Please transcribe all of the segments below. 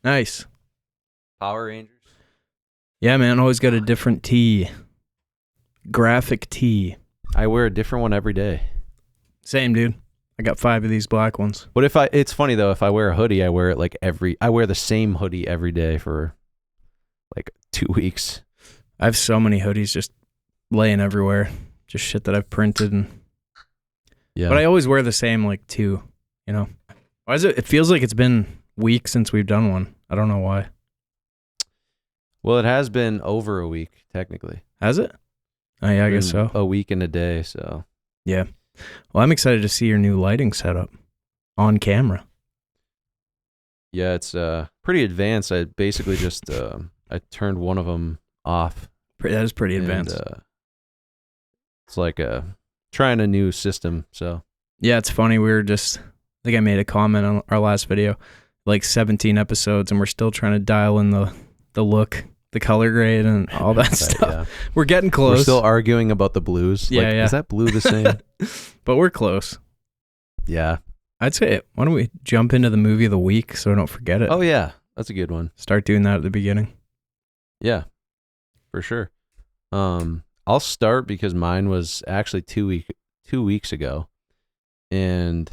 Nice. Power Rangers. Yeah, man. Always got a different tee. Graphic tee. I wear a different one every day. Same, dude. I got 5 of these black ones. But it's funny though, if I wear a hoodie, I wear it I wear the same hoodie every day for like 2 weeks. I have so many hoodies just laying everywhere. Just shit that I've printed. Yeah. But I always wear the same, like, 2, you know? Why is it? It feels like it's been weeks since we've done one. I don't know why. Well, it has been over a week, technically. Has it? Oh, yeah, I guess so. A week and a day, so. Yeah. Well, I'm excited to see your new lighting setup on camera. Yeah, it's pretty advanced. I basically just I turned one of them off. That is pretty advanced. It's like trying a new system, so. Yeah, it's funny. I think I made a comment on our last video, like 17 episodes, and we're still trying to dial in the look, the color grade, and all that stuff. Yeah. We're getting close. We're still arguing about the blues. Yeah, yeah. Is that blue the same? But we're close. Yeah. I'd say, why don't we jump into the movie of the week so I don't forget it? Oh, yeah. That's a good one. Start doing that at the beginning. Yeah, for sure. I'll start because mine was actually 2 weeks ago, and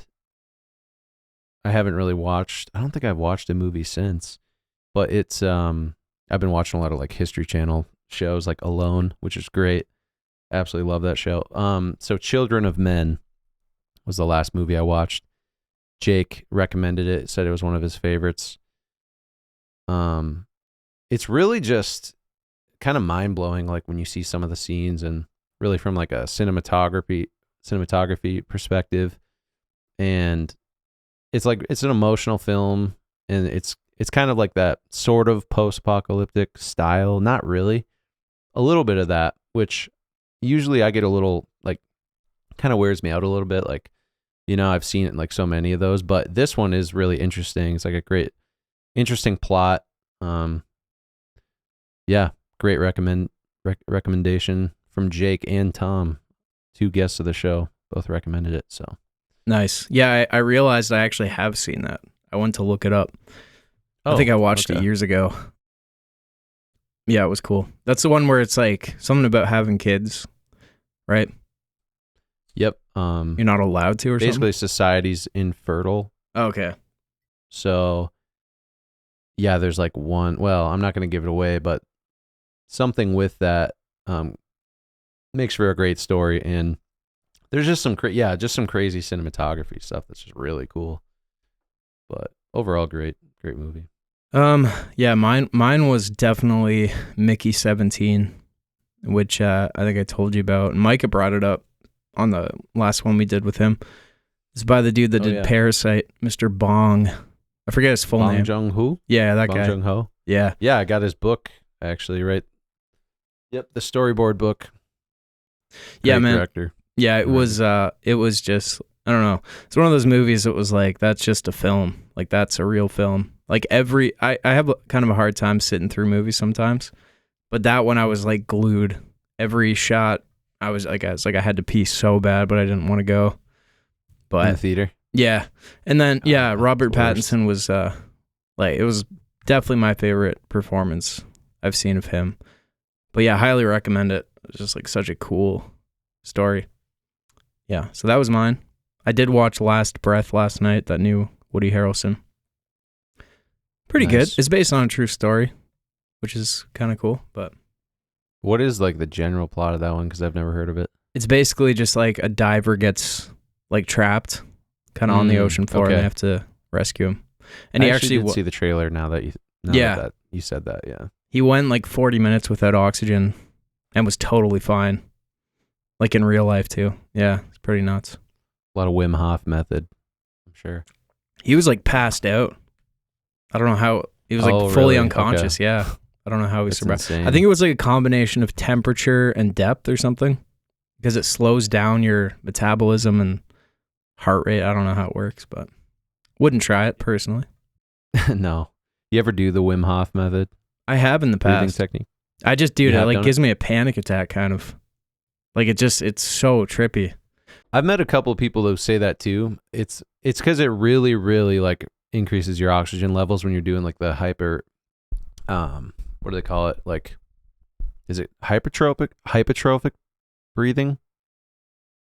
I haven't really watched. I don't think I've watched a movie since, but it's I've been watching a lot of like History Channel shows, like Alone, which is great. Absolutely love that show. So Children of Men was the last movie I watched. Jake recommended it, said it was one of his favorites. It's really just kind of mind-blowing, like when you see some of the scenes, and really from like a cinematography perspective. And it's an emotional film, and it's kind of like that sort of post-apocalyptic style. Not really. A little bit of that, which usually I get a little, like, kind of wears me out a little bit. Like, you know, I've seen it in like so many of those, but this one is really interesting. It's like a great, interesting plot. Yeah, great recommendation from Jake and Tom, 2 guests of the show, both recommended it. So nice. Yeah, I realized I actually have seen that. I went to look it up. I think I watched it years ago. Yeah, it was cool. That's the one where it's like something about having kids, right? Yep. You're not allowed to, or basically something? Society's infertile. Okay. So yeah, there's like one, well, I'm not going to give it away, but something with that makes for a great story. And there's just some crazy cinematography stuff that's just really cool. But overall, great movie. Yeah, mine was definitely Mickey 17, which I think I told you about. And Micah brought it up on the last one we did with him. It's by the dude that did Parasite, Mr. Bong. I forget his full name. Bong Joon-ho? Yeah, that Bong guy. Joon-ho? Yeah. Yeah, I got his book, actually, right? Yep, the storyboard book. Yeah, man. Director. Yeah, it was just, I don't know. It's one of those movies that was like, that's just a film. Like, that's a real film. Like I have kind of a hard time sitting through movies sometimes, but that one I was like glued. Every shot, I was like, I had to pee so bad, but I didn't want to go. But in the theater. Yeah. And then, Robert Pattinson was, it was definitely my favorite performance I've seen of him. But yeah, highly recommend it. It's just like such a cool story. Yeah. So that was mine. I did watch Last Breath last night, that new Woody Harrelson. Pretty good. It's based on a true story, which is kind of cool. But what is like the general plot of that one? Because I've never heard of it. It's basically just like a diver gets like trapped kind of on the ocean floor, and they have to rescue him. And I he actually did see the trailer now that you said that. Yeah, he went like 40 minutes without oxygen and was totally fine, like in real life too. Yeah, it's pretty nuts. A lot of Wim Hof method, I'm sure. He was like passed out. I don't know how he was like fully unconscious. Okay. Yeah, I don't know how he survived. Insane. I think it was like a combination of temperature and depth or something, because it slows down your metabolism and heart rate. I don't know how it works, but wouldn't try it personally. No. You ever do the Wim Hof method? I have in the past. Breathing technique? I just do it. It like gives me a panic attack kind of. Like it's so trippy. I've met a couple of people who say that too. It's because it really, really like increases your oxygen levels when you're doing like the what do they call it? Like, is it hypertrophic breathing?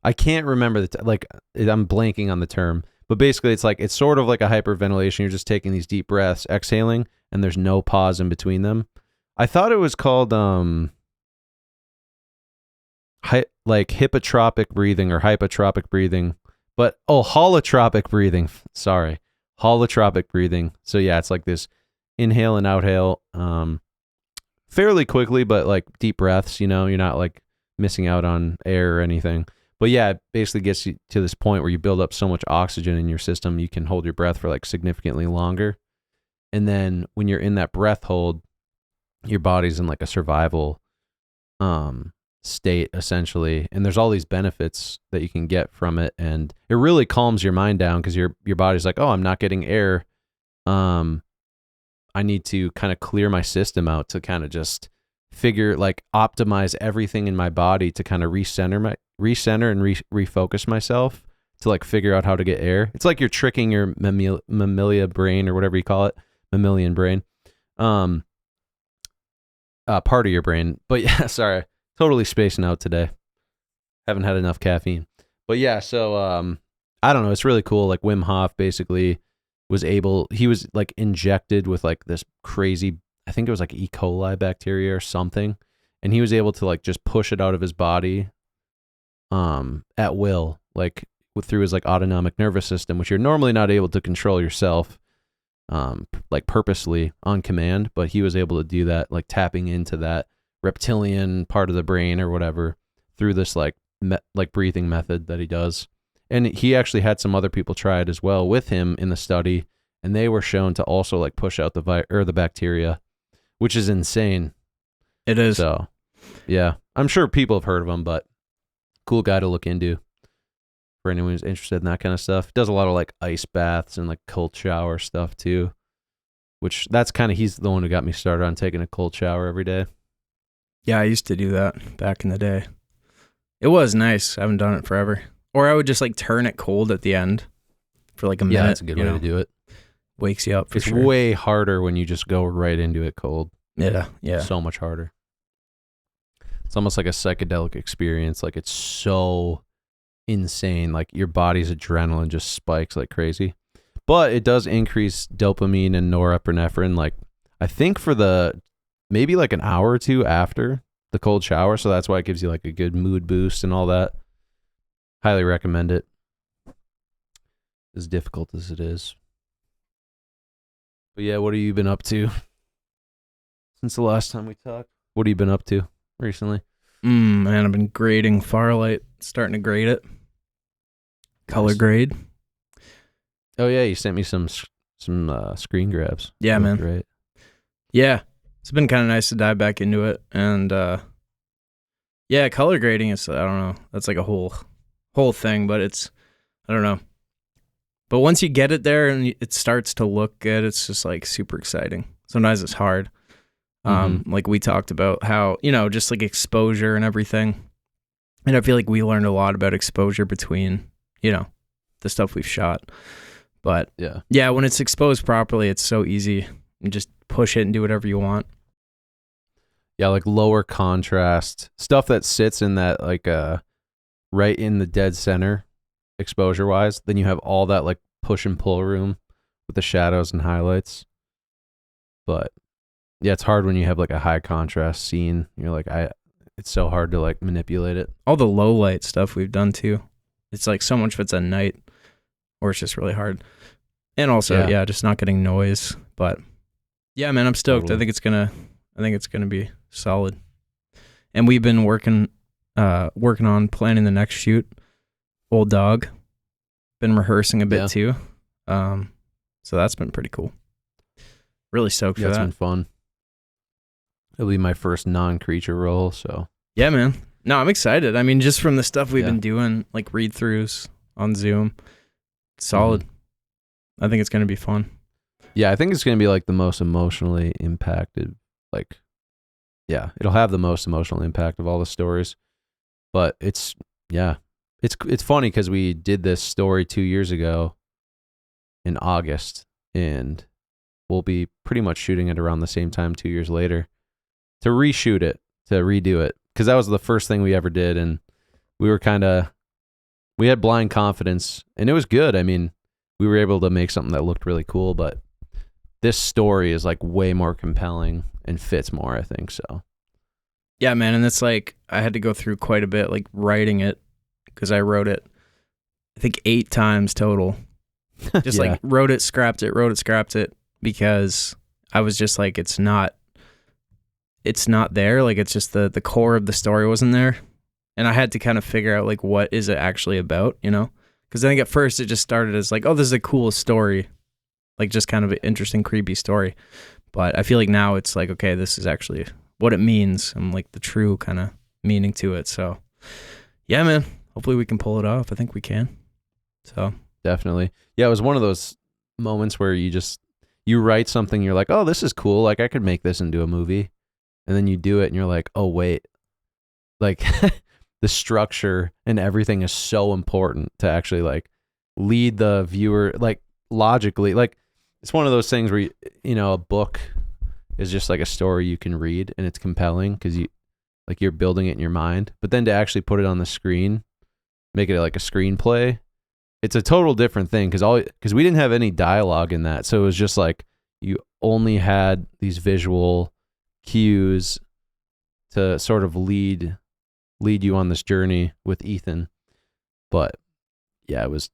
I can't remember I'm blanking on the term, but basically it's sort of like a hyperventilation. You're just taking these deep breaths, exhaling, and there's no pause in between them. I thought it was called like hypotropic breathing or hypotropic breathing, but holotropic breathing. Sorry, holotropic breathing. So yeah, it's like this inhale and outhale, fairly quickly, but like deep breaths. You're not like missing out on air or anything. But yeah, it basically gets you to this point where you build up so much oxygen in your system, you can hold your breath for like significantly longer. And then when you're in that breath hold, your body's in like a survival state essentially. And there's all these benefits that you can get from it. And it really calms your mind down because your body's like, oh, I'm not getting air. I need to kind of clear my system out to kind of just optimize everything in my body to kind of recenter and refocus myself to like figure out how to get air. It's like you're tricking your mammalia brain or whatever you call it, mammalian brain, part of your brain. But yeah, sorry, totally spacing out today. Haven't had enough caffeine. But yeah, so I don't know. It's really cool. Like Wim Hof basically he was like injected with like this crazy, I think it was like E. coli bacteria or something. And he was able to like just push it out of his body at will, like through his like autonomic nervous system, which you're normally not able to control yourself, like purposely on command. But he was able to do that, like tapping into that reptilian part of the brain or whatever through this like breathing method that he does. And he actually had some other people try it as well with him in the study, and they were shown to also like push out the bacteria, which is insane. It is. So, yeah, I'm sure people have heard of him, but cool guy to look into for anyone who's interested in that kind of stuff. Does a lot of like ice baths and like cold shower stuff too, which he's the one who got me started on taking a cold shower every day. Yeah, I used to do that back in the day. It was nice. I haven't done it forever. Or I would just like turn it cold at the end for like a minute. Yeah, that's a good way to do it. Wakes you up for sure. It's way harder when you just go right into it cold. Yeah. So much harder. It's almost like a psychedelic experience. Like it's so insane. Like your body's adrenaline just spikes like crazy. But it does increase dopamine and norepinephrine, like I think for maybe like an hour or two after the cold shower. So that's why it gives you like a good mood boost and all that. Highly recommend it. As difficult as it is. But yeah, what have you been up to since the last time we talked? What have you been up to recently? Man, I've been grading Firelight, starting to grade it. Color grade. Oh yeah, you sent me some screen grabs. Yeah, man. Great. Yeah, it's been kind of nice to dive back into it, and yeah, color grading is, I don't know, that's like a whole thing, but it's, I don't know. But once you get it there and it starts to look good, it's just like super exciting. Sometimes it's hard. Like we talked about how, just like exposure and everything. And I feel like we learned a lot about exposure between, the stuff we've shot. But yeah, when it's exposed properly, it's so easy. You just push it and do whatever you want. Yeah, like lower contrast stuff that sits in that like right in the dead center exposure wise. Then you have all that like push and pull room with the shadows and highlights. But yeah, it's hard when you have like a high contrast scene. You're like, it's so hard to like manipulate it. All the low light stuff we've done too. It's like so much of it's at night, or it's just really hard. And also, yeah, just not getting noise. But yeah, man, I'm stoked. Totally. I think it's gonna be solid. And we've been working on planning the next shoot. Old Dog. Been rehearsing a bit too. So that's been pretty cool. Really stoked for that. It's been fun. It'll be my first non-creature role, so. Yeah, man. No, I'm excited. I mean, just from the stuff we've been doing, like read-throughs on Zoom, solid. I think it's going to be fun. Yeah, I think it's going to be like the most emotionally impacted, like, yeah, it'll have the most emotional impact of all the stories. But it's funny because we did this story 2 years ago in August, and we'll be pretty much shooting it around the same time 2 years later to reshoot it, to redo it, because that was the first thing we ever did, and we had blind confidence, and it was good. I mean, we were able to make something that looked really cool, but this story is like way more compelling and fits more, I think so. Yeah, man, and it's like I had to go through quite a bit, like writing it, because I wrote it, I think 8 times total. Just Yeah. like wrote it, scrapped it, because I was just like, it's not there. Like, it's just the core of the story wasn't there, and I had to kind of figure out like what is it actually about, you know? Because I think at first it just started as like, oh, this is a cool story, like just kind of an interesting, creepy story. But I feel like now it's like, okay, this is actually what it means and like the true kind of meaning to it. So yeah, man, hopefully we can pull it off. I think we can. So Definitely. Yeah, it was one of those moments where you write something, you're like, oh, this is cool. Like, I could make this into a movie. And then you do it and you're like, oh, wait. Like, the structure and everything is so important to actually, like, lead the viewer, like, logically. Like, it's one of those things where, a book is just like a story you can read and it's compelling because you're building it in your mind. But then to actually put it on the screen, make it like a screenplay, it's a total different thing because we didn't have any dialogue in that. So it was just like you only had these visual cues to sort of lead you on this journey with Ethan. But yeah, it was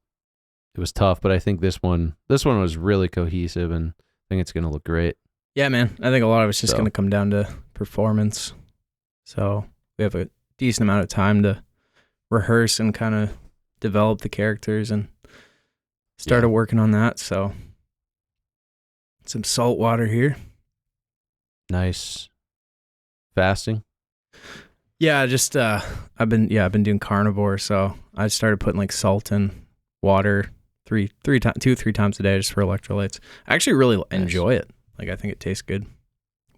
tough, but I think this one was really cohesive, and I think it's going to look great. yeah, man, I think a lot of it's just going to come down to performance. So we have a decent amount of time to rehearse and kind of develop the characters, and started working on that. So some salt water here. Nice. Fasting? Yeah, just I've been doing carnivore, so I started putting like salt in water 3 times a day just for electrolytes. I actually really enjoy it. Like, I think it tastes good.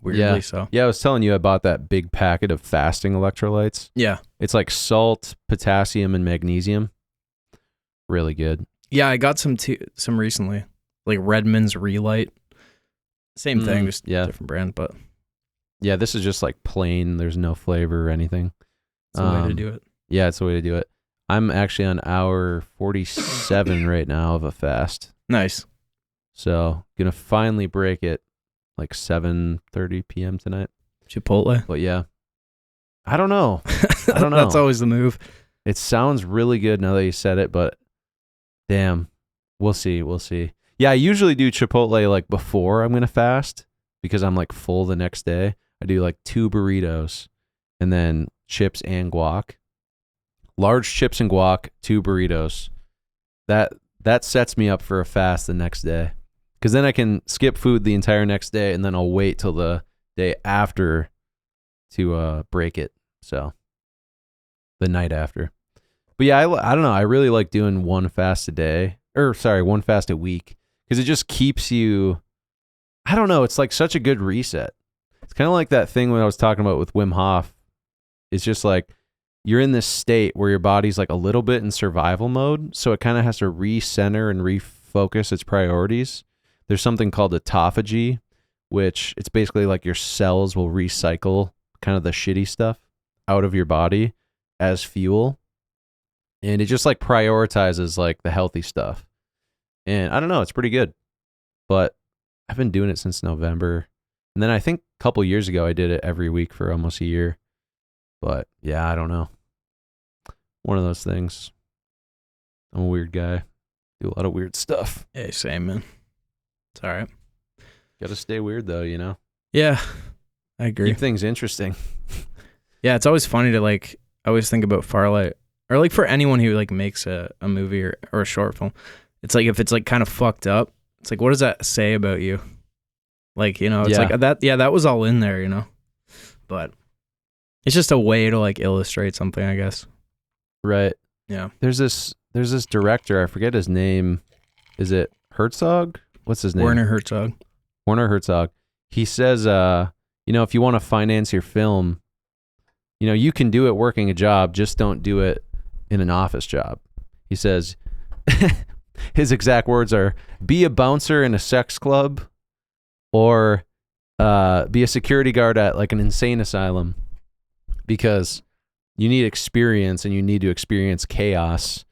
Weirdly so. Yeah, I was telling you I bought that big packet of fasting electrolytes. Yeah. It's like salt, potassium, and magnesium. Really good. Yeah, I got some recently. Like Redmond's Relight. Same thing, just different brand, but yeah, this is just like plain. There's no flavor or anything. it's a way to do it. Yeah, it's a way to do it. I'm actually on hour 47 right now of a fast. Nice. So, gonna finally break it like 7:30 p.m. tonight. Chipotle. But yeah, I don't know. That's always the move. It sounds really good now that you said it, but damn, we'll see. Yeah, I usually do Chipotle like before I'm gonna fast because I'm like full the next day. I do like 2 burritos and then chips and guac. Large chips and guac, 2 burritos. That sets me up for a fast the next day. Because then I can skip food the entire next day, and then I'll wait till the day after to break it. So the night after. But yeah, I don't know. I really like doing one fast a week, because it just keeps you. I don't know. It's like such a good reset. It's kind of like that thing when I was talking about with Wim Hof. It's just like you're in this state where your body's like a little bit in survival mode, so it kind of has to recenter and refocus its priorities. There's something called autophagy, which it's basically like your cells will recycle kind of the shitty stuff out of your body as fuel. And it just like prioritizes like the healthy stuff. And I don't know, it's pretty good. But I've been doing it since November. And then I think a couple years ago I did it every week for almost a year. But yeah, I don't know. One of those things. I'm a weird guy. Do a lot of weird stuff. Hey, same, man. It's all right. Gotta stay weird though, you know? Yeah, I agree. Keep things interesting. Yeah, it's always funny to like, I always think about Farlight, or like for anyone who like makes a movie or a short film, it's like if it's like kind of fucked up, it's like, what does that say about you? Like, it's like that, that was all in there, but it's just a way to like illustrate something, I guess. Right. Yeah. There's this director, I forget his name. Is it Herzog? What's his name? Werner Herzog. He says, if you want to finance your film, you can do it working a job, just don't do it in an office job. He says, his exact words are, be a bouncer in a sex club or be a security guard at like an insane asylum, because you need experience and you need to experience chaos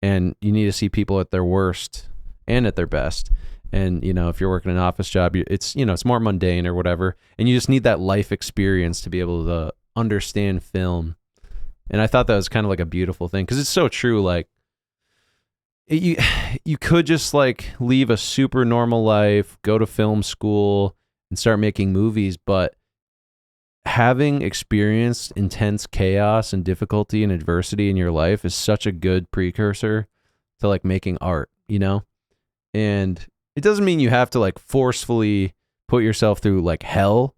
and you need to see people at their worst and at their best. And, you know, if you're working an office job, it's, you know, it's more mundane or whatever. And you just need that life experience to be able to understand film. And I thought that was kind of like a beautiful thing, because it's so true. Like, you could just like leave a super normal life, go to film school and start making movies, but having experienced intense chaos and difficulty and adversity in your life is such a good precursor to like making art, you know? And it doesn't mean you have to like forcefully put yourself through like hell,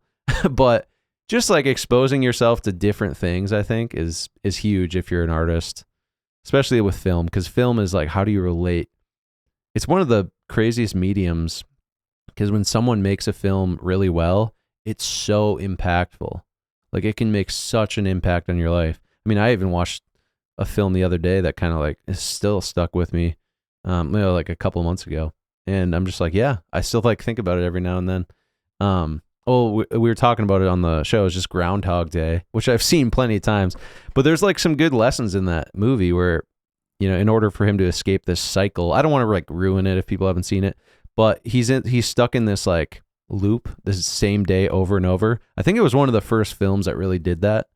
but just like exposing yourself to different things, I think is huge if you're an artist, especially with film, because film is like, how do you relate? It's one of the craziest mediums, because when someone makes a film really well, it's so impactful. Like, it can make such an impact on your life. I mean, I even watched a film the other day that kind of like is still stuck with me, you know, like a couple months ago. And I'm just like, yeah, I still like think about it every now and then. We were talking about it on the show. It's just Groundhog Day, which I've seen plenty of times. But there's like some good lessons in that movie where, you know, in order for him to escape this cycle, I don't want to like ruin it if people haven't seen it, but he's stuck in this like loop, this same day over and over. I think it was one of the first films that really did that.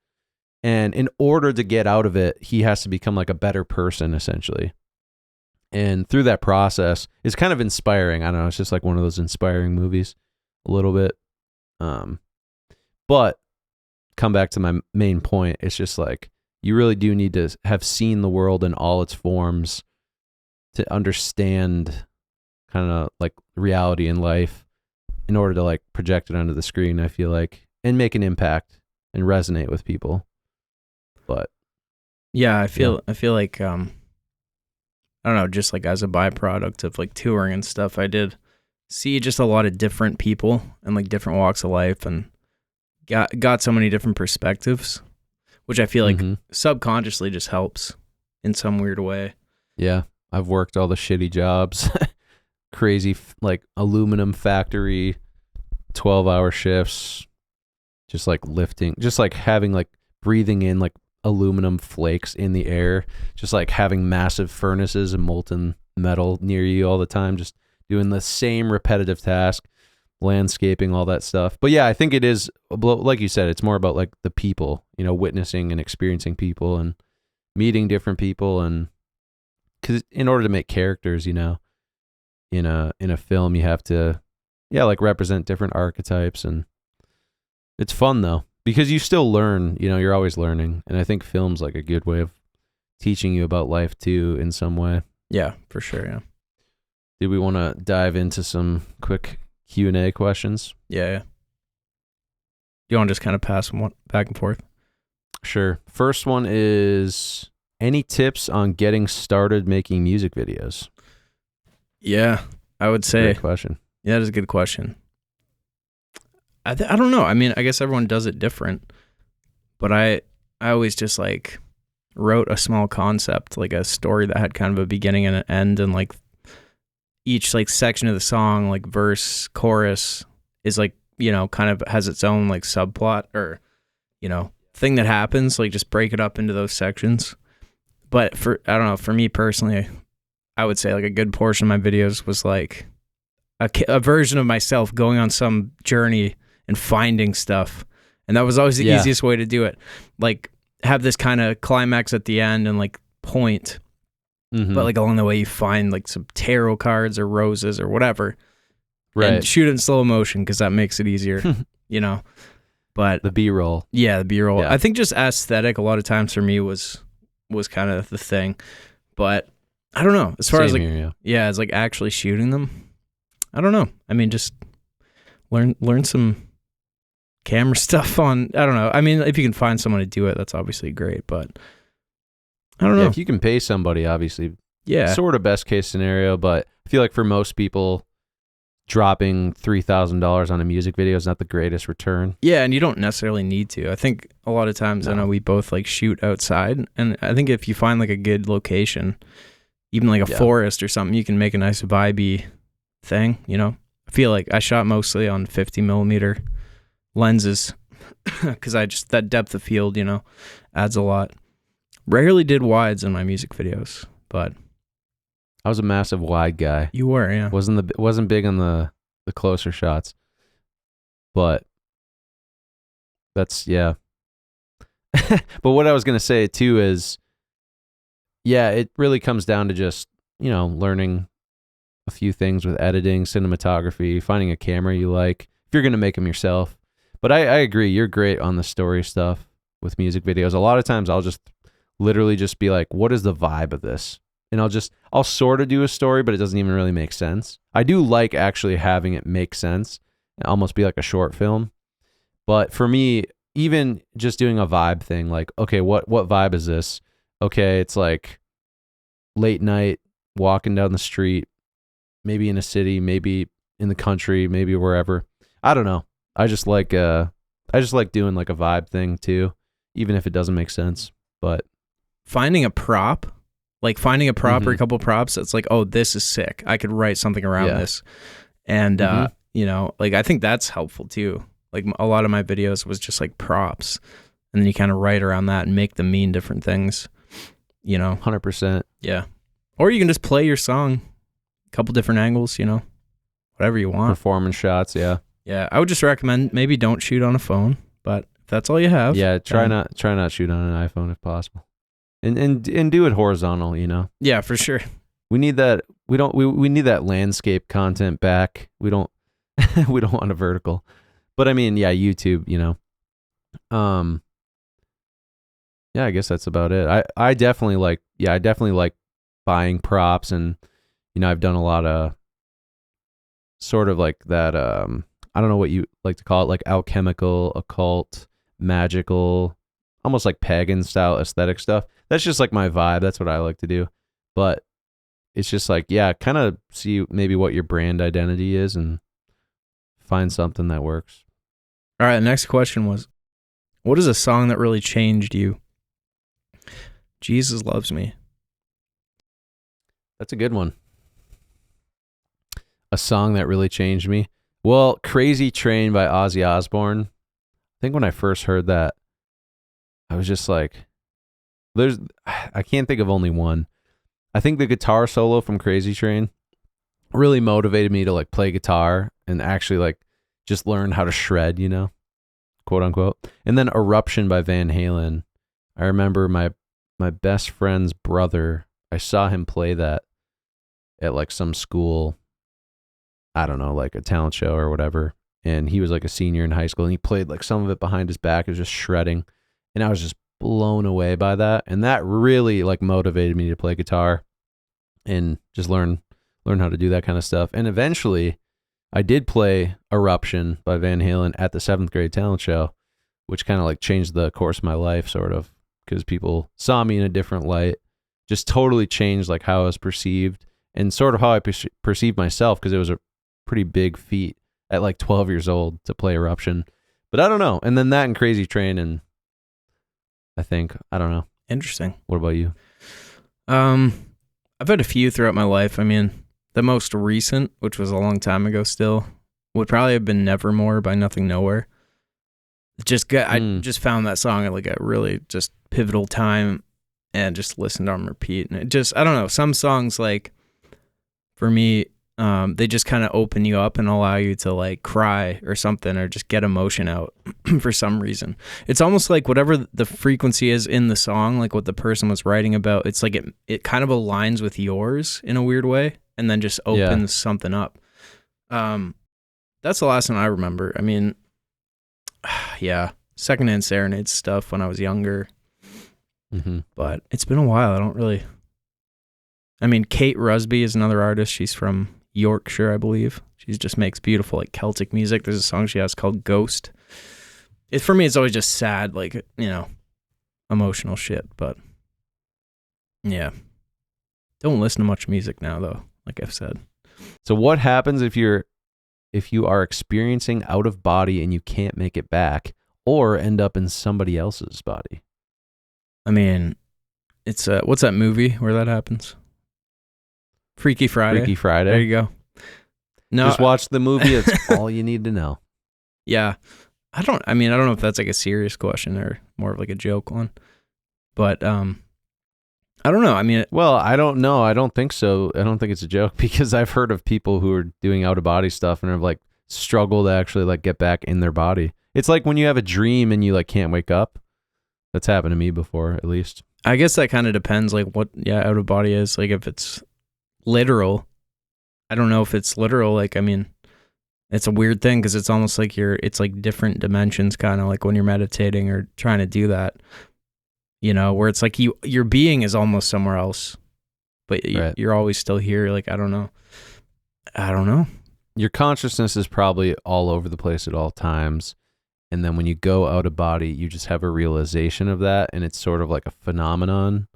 And in order to get out of it, he has to become like a better person, essentially. And through that process, it's kind of inspiring. I don't know. It's just like one of those inspiring movies a little bit. But come back to my main point. It's just like, you really do need to have seen the world in all its forms to understand kind of like reality in life in order to like project it onto the screen, I feel like, and make an impact and resonate with people. But yeah, I feel like, I don't know, just like as a byproduct of like touring and stuff, I did see just a lot of different people and like different walks of life, and got so many different perspectives, which I feel like subconsciously just helps in some weird way. Yeah, I've worked all the shitty jobs, crazy like aluminum factory, 12-hour shifts, just like lifting, just like having like breathing in like aluminum flakes in the air, just like having massive furnaces and molten metal near you all the time, just doing the same repetitive task, landscaping, all that stuff. But yeah, I think it is, like you said, it's more about like the people, you know, witnessing and experiencing people and meeting different people. And because in order to make characters, you know, in a film, you have to, yeah, like represent different archetypes. And it's fun though, because you still learn, you know, you're always learning. And I think film's like a good way of teaching you about life too, in some way. Yeah, for sure. Yeah. Did we want to dive into some quick Q&A questions? Yeah. Do you want to just kind of pass them back and forth? Sure. First one is, any tips on getting started making music videos? Yeah, I would say. Great question. Yeah, that is a good question. I don't know. I mean, I guess everyone does it different, but I always just like wrote a small concept, like a story that had kind of a beginning and an end, and like each like section of the song, like verse, chorus, is like, you know, kind of has its own like subplot or, you know, thing that happens, like just break it up into those sections. But I don't know, for me personally, I would say like a good portion of my videos was like a version of myself going on some journey and finding stuff. And that was always the easiest way to do it. Like have this kind of climax at the end and like point. Mm-hmm. But like along the way you find like some tarot cards or roses or whatever. Right. And shoot it in slow motion because that makes it easier, you know. But the B-roll. Yeah, the B-roll. Yeah. I think just aesthetic a lot of times for me was kind of the thing. But I don't know. As far as like here, as like actually shooting them, I don't know. I mean, just learn some camera stuff on, I don't know. I mean, if you can find someone to do it, that's obviously great, but I don't know. If you can pay somebody, obviously, sort of best case scenario, but I feel like for most people, dropping $3,000 on a music video is not the greatest return. Yeah, and you don't necessarily need to. I think a lot of times, I know we both like shoot outside, and I think if you find like a good location, even like a Yeah. forest or something, you can make a nice vibey thing, you know? I feel like I shot mostly on 50 millimeter lenses because that depth of field, you know, adds a lot. Rarely did wides in my music videos, but I was a massive wide guy. you were, yeah. Wasn't big on the closer shots, but that's yeah. But what I was gonna say too is, yeah, it really comes down to just, you know, learning a few things with editing, cinematography, finding a camera you like, if you're gonna make them yourself. But I agree, you're great on the story stuff with music videos. A lot of times I'll just literally just be like, what is the vibe of this? And I'll sort of do a story, but it doesn't even really make sense. I do like actually having it make sense and almost be like a short film. But for me, even just doing a vibe thing, like, okay, what vibe is this? Okay, it's like late night, walking down the street, maybe in a city, maybe in the country, maybe wherever. I don't know. I just like doing like a vibe thing too, even if it doesn't make sense. But finding a prop or a Mhm. couple props that's like, oh, this is sick. I could write something around Yeah. this. And, you know, like I think that's helpful too. Like a lot of my videos was just like props. And then you kind of write around that and make them mean different things, you know? 100%. Yeah. Or you can just play your song, a couple different angles, you know, whatever you want. Performance shots, yeah. Yeah. I would just recommend maybe don't shoot on a phone, but if that's all you have. Yeah, try then- not shoot on an iPhone if possible. And do it horizontal, you know. Yeah, for sure. We need that we need that landscape content back. We don't we don't want a vertical. But I mean, yeah, YouTube, you know. Yeah, I guess that's about it. I definitely like buying props, and you know, I've done a lot of sort of like that I don't know what you like to call it, like alchemical, occult, magical, almost like pagan style aesthetic stuff. That's just like my vibe. That's what I like to do. But it's just like, yeah, kind of see maybe what your brand identity is and find something that works. All right. The next question was, what is a song that really changed you? Jesus Loves Me. That's a good one. A song that really changed me. Well, Crazy Train by Ozzy Osbourne. I think when I first heard that, I was just like, I can't think of only one. I think the guitar solo from Crazy Train really motivated me to like play guitar and actually like just learn how to shred, you know, quote unquote. And then Eruption by Van Halen. I remember my best friend's brother, I saw him play that at like some school, I don't know, like a talent show or whatever. And he was like a senior in high school, and he played like some of it behind his back. It was just shredding. And I was just blown away by that. And that really like motivated me to play guitar and just learn how to do that kind of stuff. And eventually I did play Eruption by Van Halen at the 7th grade talent show, which kind of like changed the course of my life, sort of, because people saw me in a different light. Just totally changed like how I was perceived and sort of how I perceived myself, because it was a pretty big feat at like 12 years old to play Eruption. But I don't know. And then that and Crazy Train, and I don't know. Interesting. What about you? I've had a few throughout my life. I mean, the most recent, which was a long time ago still, would probably have been Nevermore by Nothing Nowhere. I just found that song at like a really just pivotal time and just listened on repeat. And it just, I don't know, some songs like, for me, they just kind of open you up and allow you to like cry or something, or just get emotion out for some reason. It's almost like whatever the frequency is in the song, like what the person was writing about, it's like it kind of aligns with yours in a weird way, and then just opens something up. That's the last one I remember. I mean, yeah, Secondhand Serenade stuff when I was younger, but it's been a while. I mean, Kate Rusby is another artist. She's from Yorkshire, I believe. She just makes beautiful like Celtic music. There's a song she has called Ghost. For me, it's always just sad, like, you know, emotional shit. But yeah, don't listen to much music now, though, like I've said. So what happens if you are experiencing out of body and you can't make it back, or end up in somebody else's body? I mean, it's what's that movie where that happens? Freaky Friday. Freaky Friday. There you go. No, Just watch the movie. It's all you need to know. Yeah. I don't know if that's like a serious question or more of like a joke one. But I don't know. I mean, well, I don't know. I don't think so. I don't think it's a joke because I've heard of people who are doing out of body stuff and have like struggled to actually like get back in their body. It's like when you have a dream and you like can't wake up. That's happened to me before, at least. I guess that kind of depends like what out of body is. Like if it's literal, I don't know if it's literal. Like, I mean, it's a weird thing because it's almost like it's like different dimensions, kind of like when you're meditating or trying to do that, you know, where it's like your being is almost somewhere else, but right. You're always still here. Like, I don't know. Your consciousness is probably all over the place at all times. And then when you go out of body, you just have a realization of that. And it's sort of like a phenomenon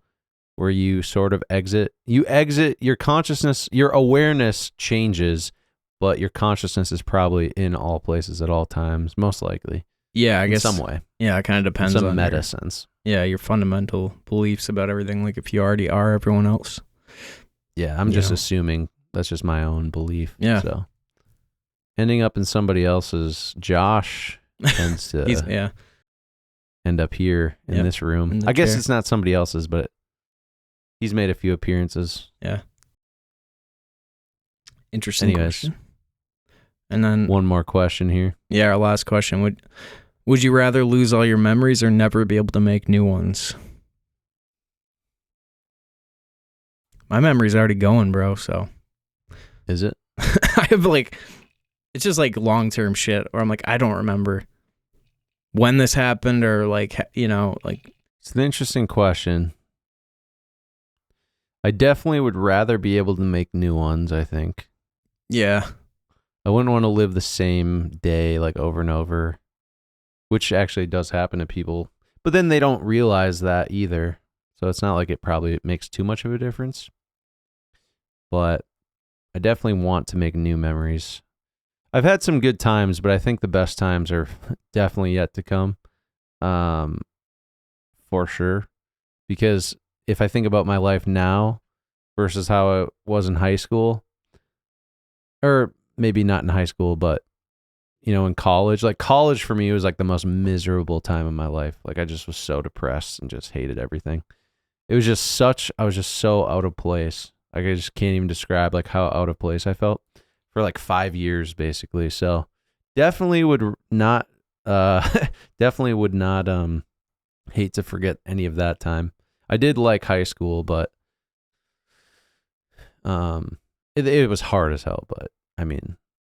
where you sort of exit your consciousness, your awareness changes, but your consciousness is probably in all places at all times, most likely. Yeah, I guess. In some way. Yeah, it kind of depends on on meta sense. Yeah, your fundamental beliefs about everything. Like if you already are everyone else. Yeah, I'm just assuming that's just my own belief. Yeah. So ending up in somebody else's, Josh tends to end up here in this room. I guess it's not somebody else's, but he's made a few appearances. Yeah. Interesting question. And then one more question here. Yeah, our last question. Would you rather lose all your memories or never be able to make new ones? My memory's already going, bro, so. Is it? I have like, it's just like long-term shit, or I'm like, I don't remember when this happened, or like, you know, like. It's an interesting question. I definitely would rather be able to make new ones, I think. Yeah. I wouldn't want to live the same day like over and over, which actually does happen to people. But then they don't realize that either. So it's not like it probably makes too much of a difference. But I definitely want to make new memories. I've had some good times, but I think the best times are definitely yet to come. For sure. Because if I think about my life now versus how it was in high school, or maybe not in high school, but, you know, in college, like college for me was like the most miserable time of my life. Like I just was so depressed and just hated everything. It was just I was just so out of place. Like I just can't even describe like how out of place I felt for like 5 years basically. So definitely would not hate to forget any of that time. I did like high school, but it was hard as hell, but I mean,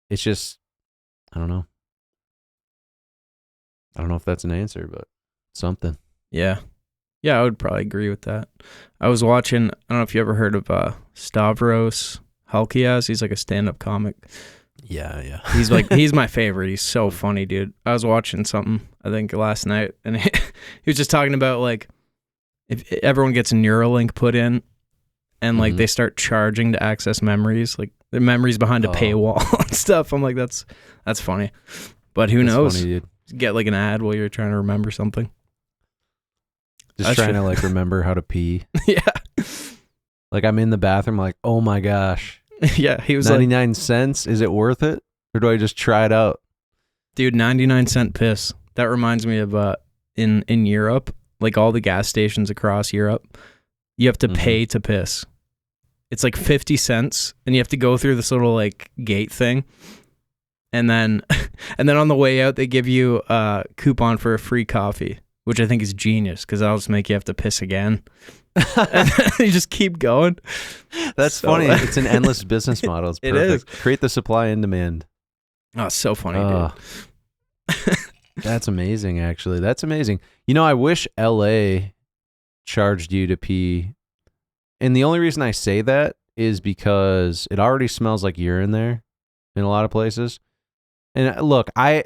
it's just, I don't know. I don't know if that's an answer, but something. Yeah. Yeah, I would probably agree with that. I was watching, I don't know if you ever heard of Stavros Halkias. He's like a stand-up comic. Yeah. He's my favorite. He's so funny, dude. I was watching something, I think last night, and he was just talking about like, if everyone gets a Neuralink put in, and like they start charging to access memories, like the memories behind a paywall and stuff. I'm like, that's funny. But who knows? Funny, dude. Get like an ad while you're trying to remember something. Just trying to like remember how to pee. Yeah. Like I'm in the bathroom like, oh my gosh. Yeah, he was 99 cents. Is it worth it? Or do I just try it out? Dude, 99-cent piss. That reminds me of in Europe, like all the gas stations across Europe, you have to pay to piss. It's like 50 cents and you have to go through this little like gate thing. And then on the way out, they give you a coupon for a free coffee, which I think is genius because that'll just make you have to piss again. And you just keep going. That's funny. It's an endless business model. It's perfect. It is. Create the supply and demand. Oh, it's so funny, dude. That's amazing, actually. That's amazing. You know, I wish LA charged you to pee. And the only reason I say that is because it already smells like urine there in a lot of places. And look, I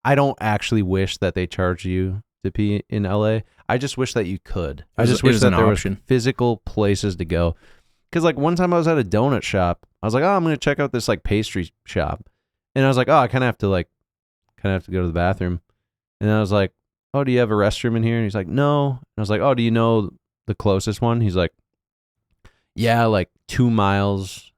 don't actually wish that they charge you to pee in LA. I just wish that you could. I just wish that there was physical places to go. Because like one time I was at a donut shop. I was like, oh, I'm going to check out this like pastry shop. And I was like, oh, I kind of have to go to the bathroom. And I was like, oh, do you have a restroom in here? And he's like, no. And I was like, oh, do you know the closest one? He's like, yeah, like 2 miles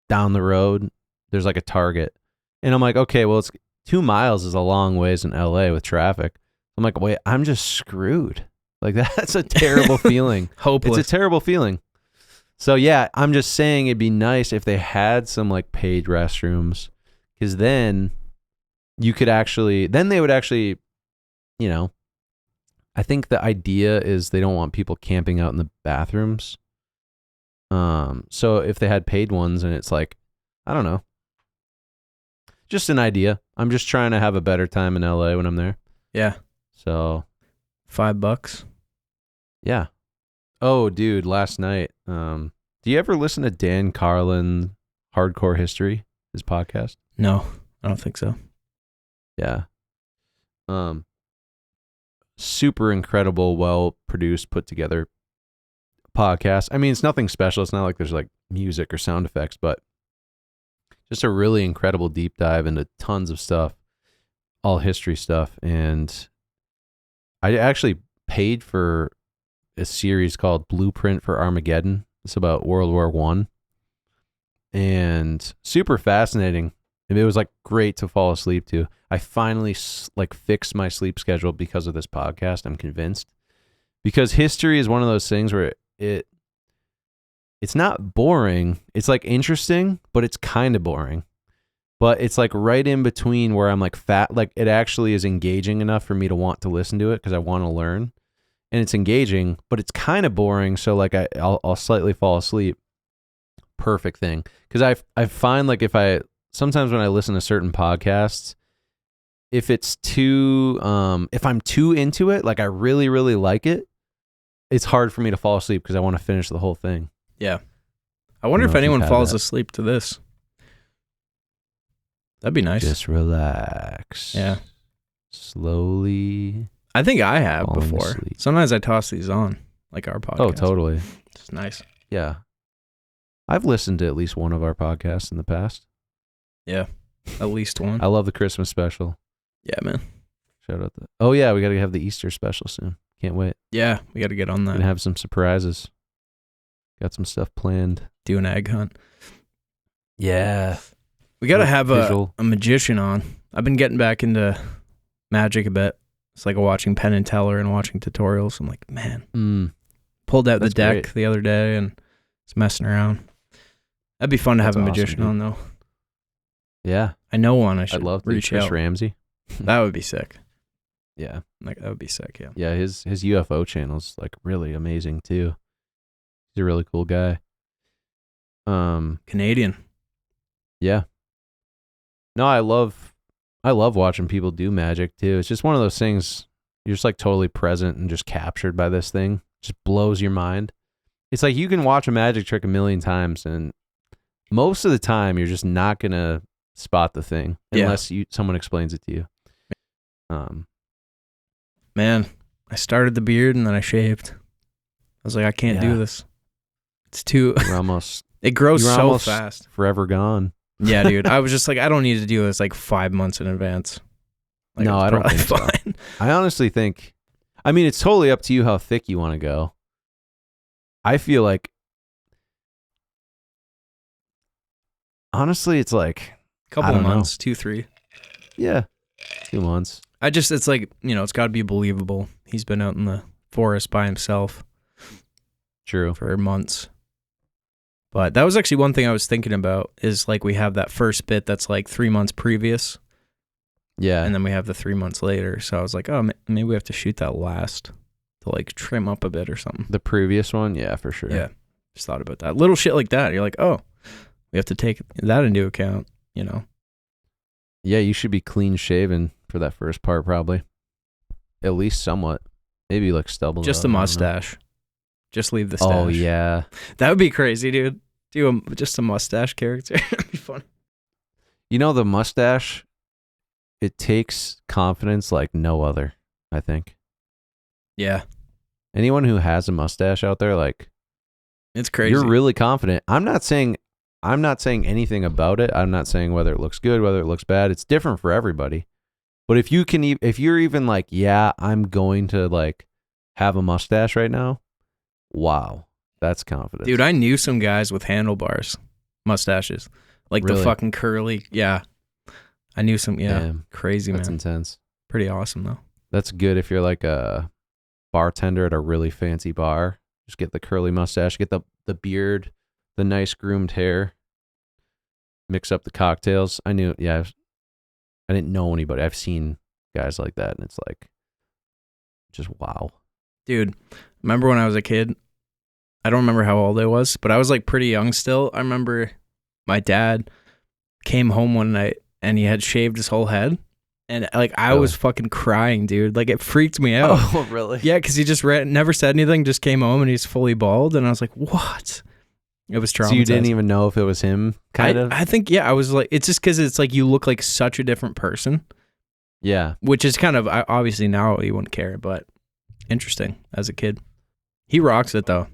down the road, there's like a Target. And I'm like, okay, well, it's 2 miles is a long ways in LA with traffic. I'm like, wait, I'm just screwed. Like, that's a terrible feeling. Hopeless. It's a terrible feeling. So yeah, I'm just saying it'd be nice if they had some like paid restrooms, because then they would actually, you know, I think the idea is they don't want people camping out in the bathrooms. So if they had paid ones, and it's like, I don't know, just an idea. I'm just trying to have a better time in LA when I'm there. Yeah. So $5. yeah. Oh, dude, last night. Do you ever listen to Dan Carlin, Hardcore History, his podcast? No, I don't think so. Yeah. Super incredible, well produced, put together podcast. I mean, it's nothing special. It's not like there's like music or sound effects, but just a really incredible deep dive into tons of stuff, all history stuff. And I actually paid for a series called Blueprint for Armageddon. It's about World War I, and super fascinating. And it was like great to fall asleep to. I finally like fixed my sleep schedule because of this podcast. I'm convinced, because history is one of those things where it's not boring. It's like interesting, but it's kind of boring. But it's like right in between where I'm like like it actually is engaging enough for me to want to listen to it because I want to learn. And it's engaging, but it's kind of boring. So like I'll slightly fall asleep. Perfect thing. Because I find like sometimes when I listen to certain podcasts, if it's too, if I'm too into it, like I really, really like it, it's hard for me to fall asleep because I want to finish the whole thing. Yeah. I wonder if anyone falls asleep to this. That'd be nice. Just relax. Yeah. Slowly. I think I have falling before. asleep. Sometimes I toss these on, like our podcast. Oh, totally. It's nice. Yeah. I've listened to at least one of our podcasts in the past. Yeah. At least one. I love the Christmas special. Yeah, man. Shout out oh yeah, we got to have the Easter special soon. Can't wait. Yeah, we got to get on that. Gonna have some surprises. Got some stuff planned. Do an egg hunt. Yeah. We got to have a magician on. I've been getting back into magic a bit. It's like watching Penn and Teller and watching tutorials. I'm like, man. Pulled out the deck the other day and was messing around. That'd be fun to have a magician on, though. Yeah. I know one. I should I'd love to. reach Chris out. Ramsey. That would be sick. Yeah. Like that would be sick, yeah. Yeah, his UFO channel's like really amazing too. He's a really cool guy. Canadian. Yeah. No, I love watching people do magic too. It's just one of those things, you're just like totally present and just captured by this thing. Just blows your mind. It's like you can watch a magic trick a million times and most of the time you're just not going to spot the thing unless someone explains it to you. Man, I started the beard and then I shaved. I was like, I can't do this. It's too it grows so fast. Forever gone. Yeah, dude. I was just like, I don't need to do this like 5 months in advance. Like, no, I don't think fine. So. I honestly think, I mean, it's totally up to you how thick you want to go. I feel like, honestly, it's like a couple of months, 2-3. Yeah, 2 months. It's like, it's got to be believable. He's been out in the forest by himself. True. For months. But that was actually one thing I was thinking about is like we have that first bit that's like 3 months previous. Yeah. And then we have the 3 months later. So I was like, oh, maybe we have to shoot that last to like trim up a bit or something. The previous one? Yeah, for sure. Yeah. Just thought about that. Little shit like that. You're like, oh, we have to take that into account, Yeah, you should be clean shaven for that first part, probably. At least somewhat. Maybe like stubble. Just a mustache. Just leave the stash. Oh, yeah. That would be crazy, dude. Do just a mustache character. That'd be funny. The mustache, it takes confidence like no other, I think. Yeah. Anyone who has a mustache out there, like, it's crazy. You're really confident. I'm not saying anything about it. I'm not saying whether it looks good, whether it looks bad. It's different for everybody. But if you're even like, yeah, I'm going to like have a mustache right now. Wow. That's confidence. Dude, I knew some guys with handlebars, mustaches, like Really? the fucking curly. Yeah, I knew some. Yeah, Damn, crazy that's man. intense. Pretty awesome though. That's good if you're like a bartender at a really fancy bar. Just get the curly mustache, get the beard, the nice groomed hair. Mix up the cocktails. I knew, yeah. I didn't know anybody. I've seen guys like that, and it's like, just wow. Dude, remember when I was a kid? I don't remember how old I was, but I was like pretty young still. I remember my dad came home one night and he had shaved his whole head. And like I Really? was fucking crying, dude. Like it freaked me out. Oh, really? Yeah, because he just never said anything, just came home and he's fully bald. And I was like, what? It was traumatizing. So you didn't even know if it was him, kind of? I think, yeah, I was like, it's just because it's like you look like such a different person, Yeah. which is kind of, obviously now you wouldn't care, but interesting as a kid. He rocks it though.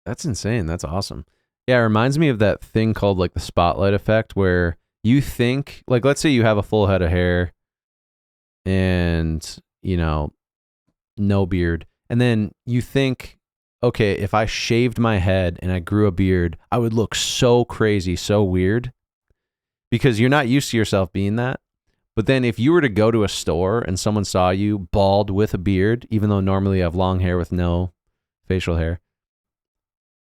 That's insane. That's awesome. Yeah, it reminds me of that thing called like the spotlight effect where you think, like, let's say you have a full head of hair and, you know, no beard. And then you think, okay, if I shaved my head and I grew a beard, I would look so crazy, so weird because you're not used to yourself being that. But then if you were to go to a store and someone saw you bald with a beard, even though normally you have long hair with no facial hair,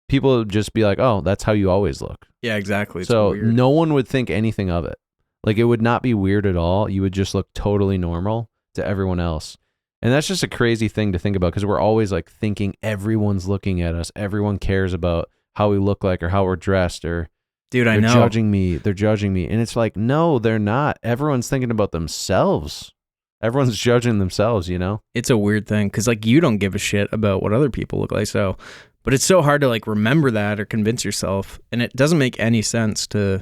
people would just be like, oh, that's how you always look. Yeah, exactly. It's So weird. no one would think anything of it. Like it would not be weird at all. You would just look totally normal to everyone else. And that's just a crazy thing to think about because we're always like thinking everyone's looking at us. Everyone cares about how we look like or how we're dressed or Dude, I they're know. judging me. They're judging me. And it's like, no, they're not. Everyone's thinking about themselves. Everyone's judging themselves, you know? It's a weird thing because like you don't give a shit about what other people look like. So, but it's so hard to like remember that or convince yourself. And it doesn't make any sense to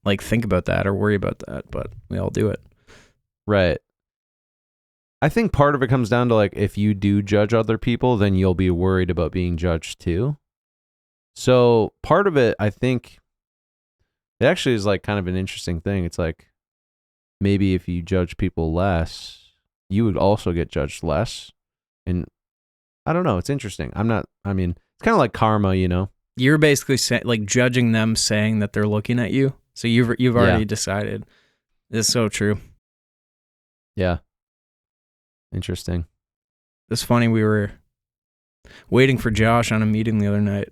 like think about that or worry about that, but we all do it. Right. I think part of it comes down to like if you do judge other people, then you'll be worried about being judged too. So part of it, I think, it actually is like kind of an interesting thing. It's like maybe if you judge people less, you would also get judged less. And I don't know. It's interesting. It's kind of like karma, you know? You're basically like judging them saying that they're looking at you. So you've already decided. It's so true. Yeah. Interesting. It's funny. We were waiting for Josh on a meeting the other night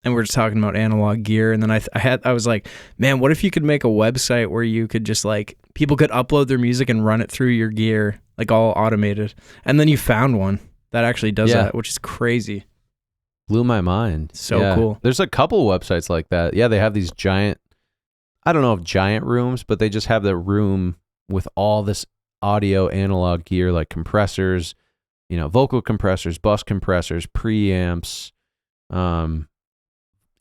and we were just talking about analog gear. And then I was like, man, what if you could make a website where you could just like, people could upload their music and run it through your gear, like all automated. And then you found one that actually does that, which is crazy. Blew my mind. So cool. There's a couple websites like that. Yeah, they have these giant, I don't know if giant rooms, but they just have the room with all this audio analog gear like compressors, you know, vocal compressors, bus compressors, preamps,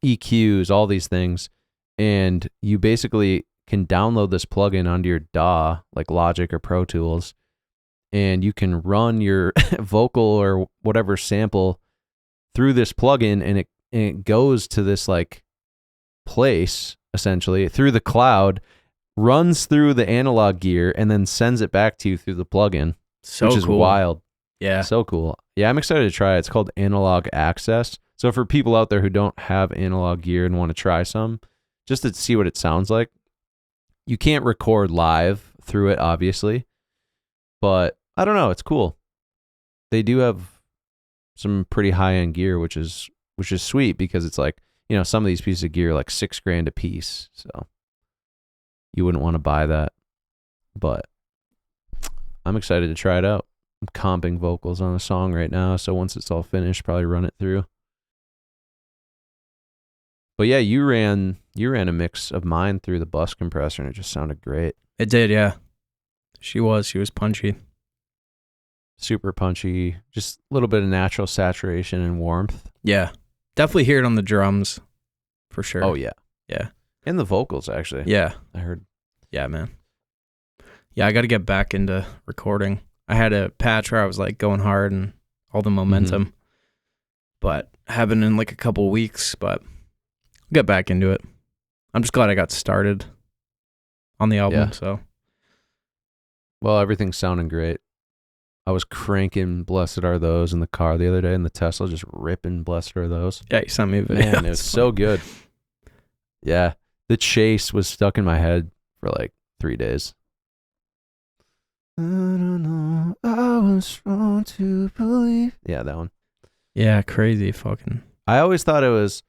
EQs, all these things. And you basically can download this plugin onto your DAW, like Logic or Pro Tools, and you can run your vocal or whatever sample through this plugin, and it goes to this like place essentially through the cloud, runs through the analog gear, and then sends it back to you through the plugin. So which is cool. wild. Yeah. So cool. Yeah, I'm excited to try it. It's called Analog Access. So for people out there who don't have analog gear and want to try some, just to see what it sounds like, you can't record live through it, obviously, but I don't know. It's cool. They do have some pretty high-end gear, which is sweet because it's like, you know, some of these pieces of gear are like $6,000 a piece. So you wouldn't want to buy that, but I'm excited to try it out. I'm comping vocals on a song right now, so once it's all finished, probably run it through. But yeah, you ran a mix of mine through the bus compressor, and it just sounded great. It did, yeah. She was punchy. Super punchy, just a little bit of natural saturation and warmth. Yeah. Definitely hear it on the drums, for sure. Oh, yeah. Yeah. And the vocals, actually. Yeah. I heard. Yeah, man. Yeah, I got to get back into recording. I had a patch where I was like going hard and all the momentum, but haven't in like a couple weeks, but I'll get back into it. I'm just glad I got started on the album, so. Well, everything's sounding great. I was cranking Blessed Are Those in the car the other day, and the Tesla just ripping Blessed Are Those. Yeah, you sent me a video. Man, it was so good. Yeah. The chase was stuck in my head for like 3 days. I don't know. I was wrong to believe. Yeah, that one. Yeah, crazy fucking. I always thought it was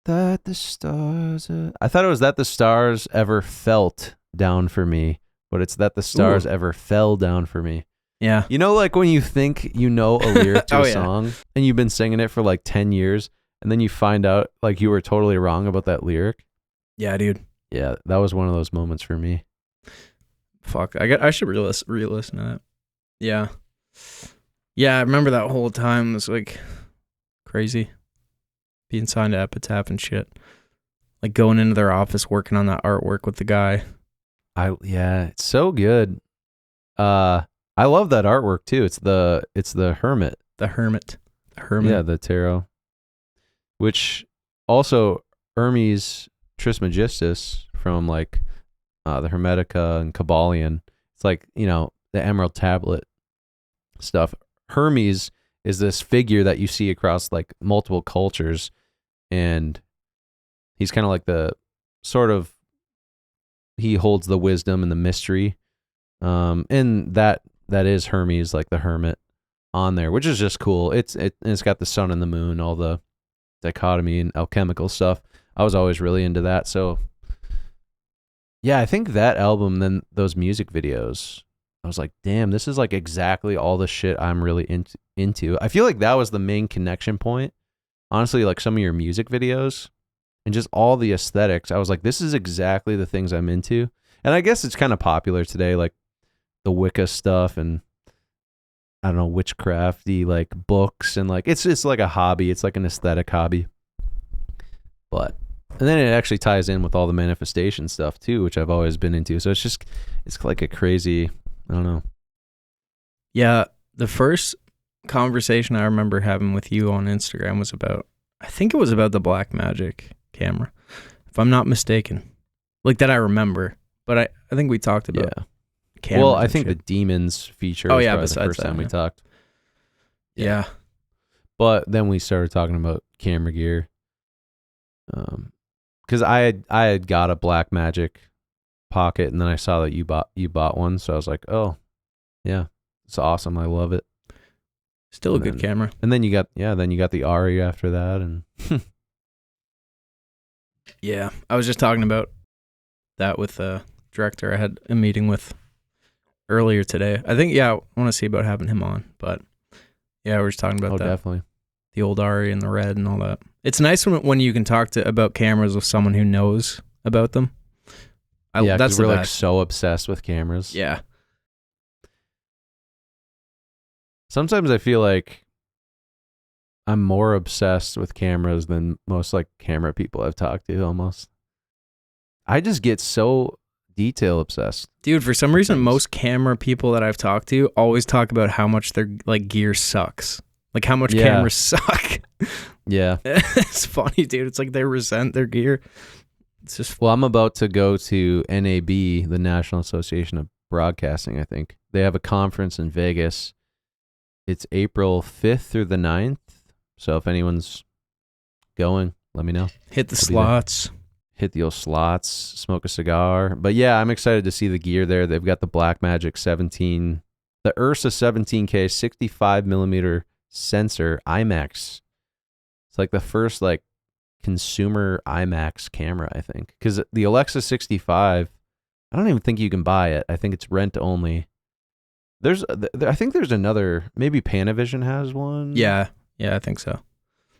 that the stars. I thought it was that the stars ever felt down for me, but it's that the stars ever fell down for me. Yeah. You know, like when you think you know a lyric to Oh, a yeah. song and you've been singing it for like 10 years, and then you find out like you were totally wrong about that lyric. Yeah, dude. Yeah, that was one of those moments for me. Fuck. I should re-listen to that. Yeah. Yeah, I remember that whole time. It was like crazy. Being signed to Epitaph and shit. Like going into their office working on that artwork with the guy. Yeah, it's so good. I love that artwork too. It's the Hermit. The Hermit. Yeah, the tarot. Which also Hermes Trismegistus from like the Hermetica and Kabbalion. It's like, you know, the Emerald Tablet stuff. Hermes is this figure that you see across like multiple cultures, and he's kind of like the sort of, he holds the wisdom and the mystery. And that is Hermes, like the hermit on there, which is just cool. It's got the sun and the moon, all the dichotomy and alchemical stuff. I was always really into that. So yeah, I think that album, then those music videos, I was like, damn, this is like exactly all the shit I'm really into. I feel like that was the main connection point. Honestly, like some of your music videos and just all the aesthetics, I was like, this is exactly the things I'm into. And I guess it's kind of popular today, like the Wicca stuff and I don't know, witchcrafty like books, and like it's like a hobby. It's like an aesthetic hobby. But and then it actually ties in with all the manifestation stuff too, which I've always been into. So it's like a crazy, I don't know. Yeah, the first conversation I remember having with you on Instagram was about, I think it was about the Black Magic camera, if I'm not mistaken. Like that I remember. But I think we talked about cameras. Well, I think the demons feature was probably the first time we talked. Yeah. But then we started talking about camera gear. Because I had got a Black Magic Pocket, and then I saw that you bought one, so I was like, oh, yeah, it's awesome. I love it. Still a good camera. And then you got the Ari after that, and yeah, I was just talking about that with the director I had a meeting with earlier today. I think I want to see about having him on, but yeah, we were just talking about that. Definitely. The old Ari and the red and all that. It's nice when you can talk about cameras with someone who knows about them. That's we're like so obsessed with cameras. Yeah. Sometimes I feel like I'm more obsessed with cameras than most like camera people I've talked to almost. I just get so detail obsessed. Dude, for some reason, most camera people that I've talked to always talk about how much their like gear sucks. Like how much cameras suck. Yeah. It's funny, dude. It's like they resent their gear. It's just... Well, I'm about to go to NAB, the National Association of Broadcasting, I think. They have a conference in Vegas. It's April 5th through the 9th. So if anyone's going, let me know. Hit the slots. Hit the old slots, smoke a cigar. But yeah, I'm excited to see the gear there. They've got the Blackmagic 17, the Ursa 17K 65 millimeter sensor IMAX. It's like the first like consumer IMAX camera, I think. Because the Alexa 65, I don't even think you can buy it. I think it's rent only. I think there's another, maybe Panavision has one. Yeah, I think so.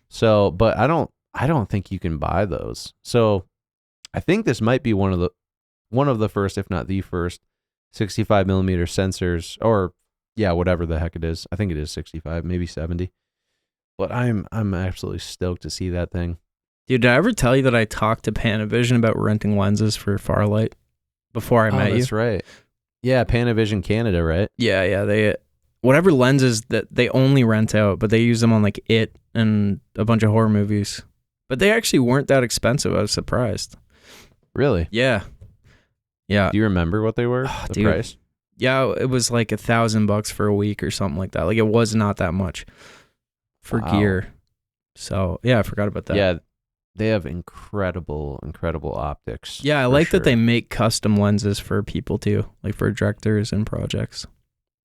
So, but I don't think you can buy those. So, I think this might be one of the first, if not the first, 65 millimeter sensors, or whatever the heck it is. I think it is 65, maybe 70. But I'm absolutely stoked to see that thing. Dude, did I ever tell you that I talked to Panavision about renting lenses for Farlight before I met you? That's right. Yeah, Panavision Canada, right? Yeah. They whatever lenses that they only rent out, but they use them on like It and a bunch of horror movies. But they actually weren't that expensive. I was surprised. Really? Yeah. Do you remember what they were? The price? Yeah, it was like $1,000 for a week or something like that. Like it was not that much for gear. So yeah, I forgot about that. Yeah, they have incredible optics. Yeah, I like that they make custom lenses for people too, like for directors and projects.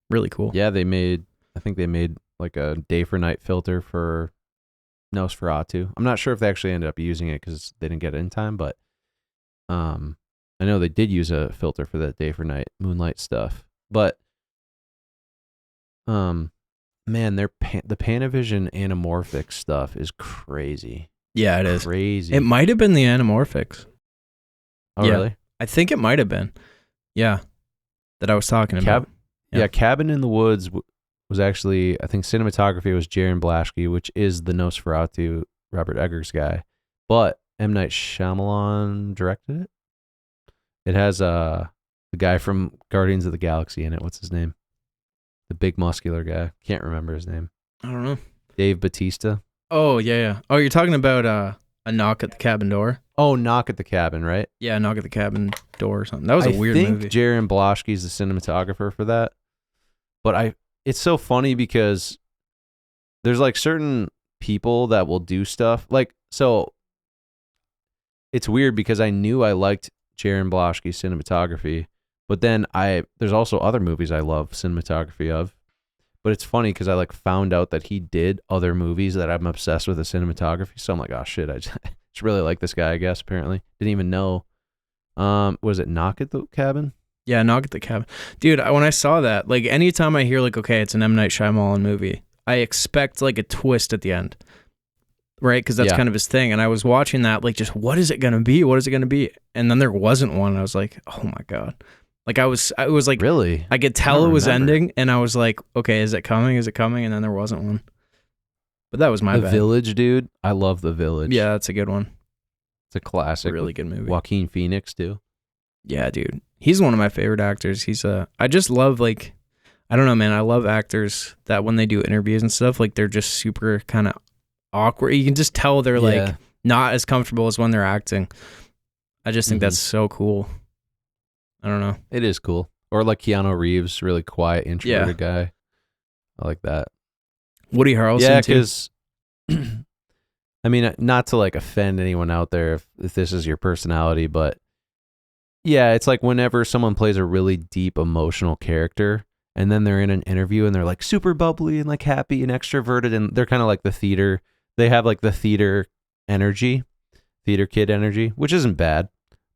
Really cool. Yeah, I think they made like a day for night filter for Nosferatu. I'm not sure if they actually ended up using it because they didn't get it in time, but I know they did use a filter for that day for night moonlight stuff. But man, the Panavision anamorphic stuff is crazy. Yeah, it is crazy. It might have been the anamorphics. Oh, yeah, really? I think it might have been. Yeah, that I was talking about. Yeah, Cabin in the Woods was actually, I think cinematography was Jaron Blaschke, which is the Nosferatu Robert Eggers guy. But M. Night Shyamalan directed it. It has the guy from Guardians of the Galaxy in it. What's his name? The big muscular guy. Can't remember his name. I don't know. Dave Bautista. Oh, yeah. Oh, you're talking about A Knock at the Cabin Door? Oh, Knock at the Cabin, right? Yeah, Knock at the Cabin Door or something. That was a weird movie. I think Jaron Blaschke's the cinematographer for that. But it's so funny because there's like certain people that will do stuff. Like, so it's weird because I knew I liked Jaron Blaschke's cinematography, but then there's also other movies I love cinematography of. But it's funny because I like found out that he did other movies that I'm obsessed with the cinematography. So I'm like, oh shit, I just really like this guy, I guess, apparently. Didn't even know. Was it Knock at the Cabin? Yeah, Knock at the Cabin. Dude, when I saw that, like anytime I hear like, okay, it's an M. Night Shyamalan movie, I expect like a twist at the end. Right? Because that's kind of his thing. And I was watching that, like, just what is it going to be? What is it going to be? And then there wasn't one. I was like, oh my God. Like I was like, really? I could tell it was ending, and I was like, okay, is it coming? Is it coming? And then there wasn't one. But that was my bad. The Village, dude. I love The Village. Yeah, that's a good one. It's a classic. Really good movie. Joaquin Phoenix too. Yeah, dude. He's one of my favorite actors. I just love, like, I don't know, man. I love actors that when they do interviews and stuff, like they're just super kind of awkward. You can just tell they're like not as comfortable as when they're acting. I just think that's so cool. I don't know. It is cool. Or like Keanu Reeves, really quiet, introverted guy. I like that. Woody Harrelson, yeah, because I mean, not to like offend anyone out there if this is your personality, but yeah, it's like whenever someone plays a really deep emotional character and then they're in an interview and they're like super bubbly and like happy and extroverted, and they're kind of like the theater. They have like the theater energy, theater kid energy, which isn't bad.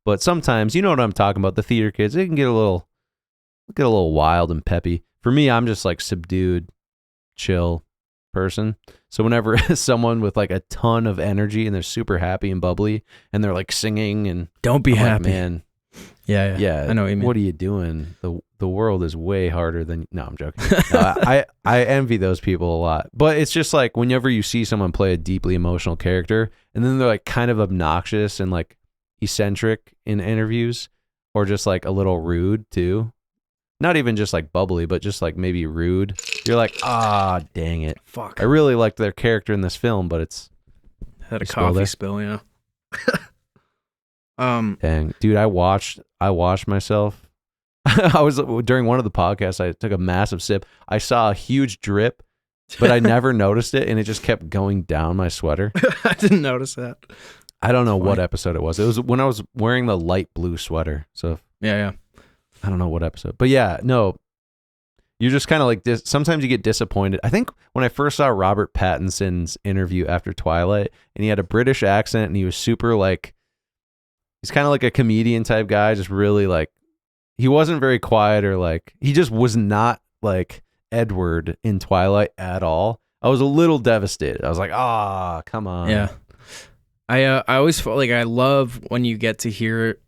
But sometimes, you know what I'm talking about, the theater kids, they can get a little wild and peppy. For me, I'm just like subdued, chill person. So whenever someone with like a ton of energy and they're super happy and bubbly and they're like singing and don't be happy, like, man. Yeah. I know what you mean. What are you doing? The world is way harder than. No, I'm joking. No, I envy those people a lot. But it's just like whenever you see someone play a deeply emotional character and then they're like kind of obnoxious and like eccentric in interviews, or just like a little rude too. Not even just like bubbly, but just like maybe rude. You're like, dang it. Fuck. I really liked their character in this film, but it's had a coffee spill, yeah. Dang, dude, I washed myself. I was during one of the podcasts, I took a massive sip. I saw a huge drip, but I never noticed it, and it just kept going down my sweater. I didn't notice that. I don't know what episode it was. It was when I was wearing the light blue sweater. So yeah. I don't know what episode, but yeah, no. You're just kind of like this. Sometimes you get disappointed. I think when I first saw Robert Pattinson's interview after Twilight, and he had a British accent, and he was super like, he's kind of like a comedian type guy, just really like, he wasn't very quiet, or like, he just was not like Edward in Twilight at all. I was a little devastated. I was like, come on. Yeah. I always felt like I love when you get to hear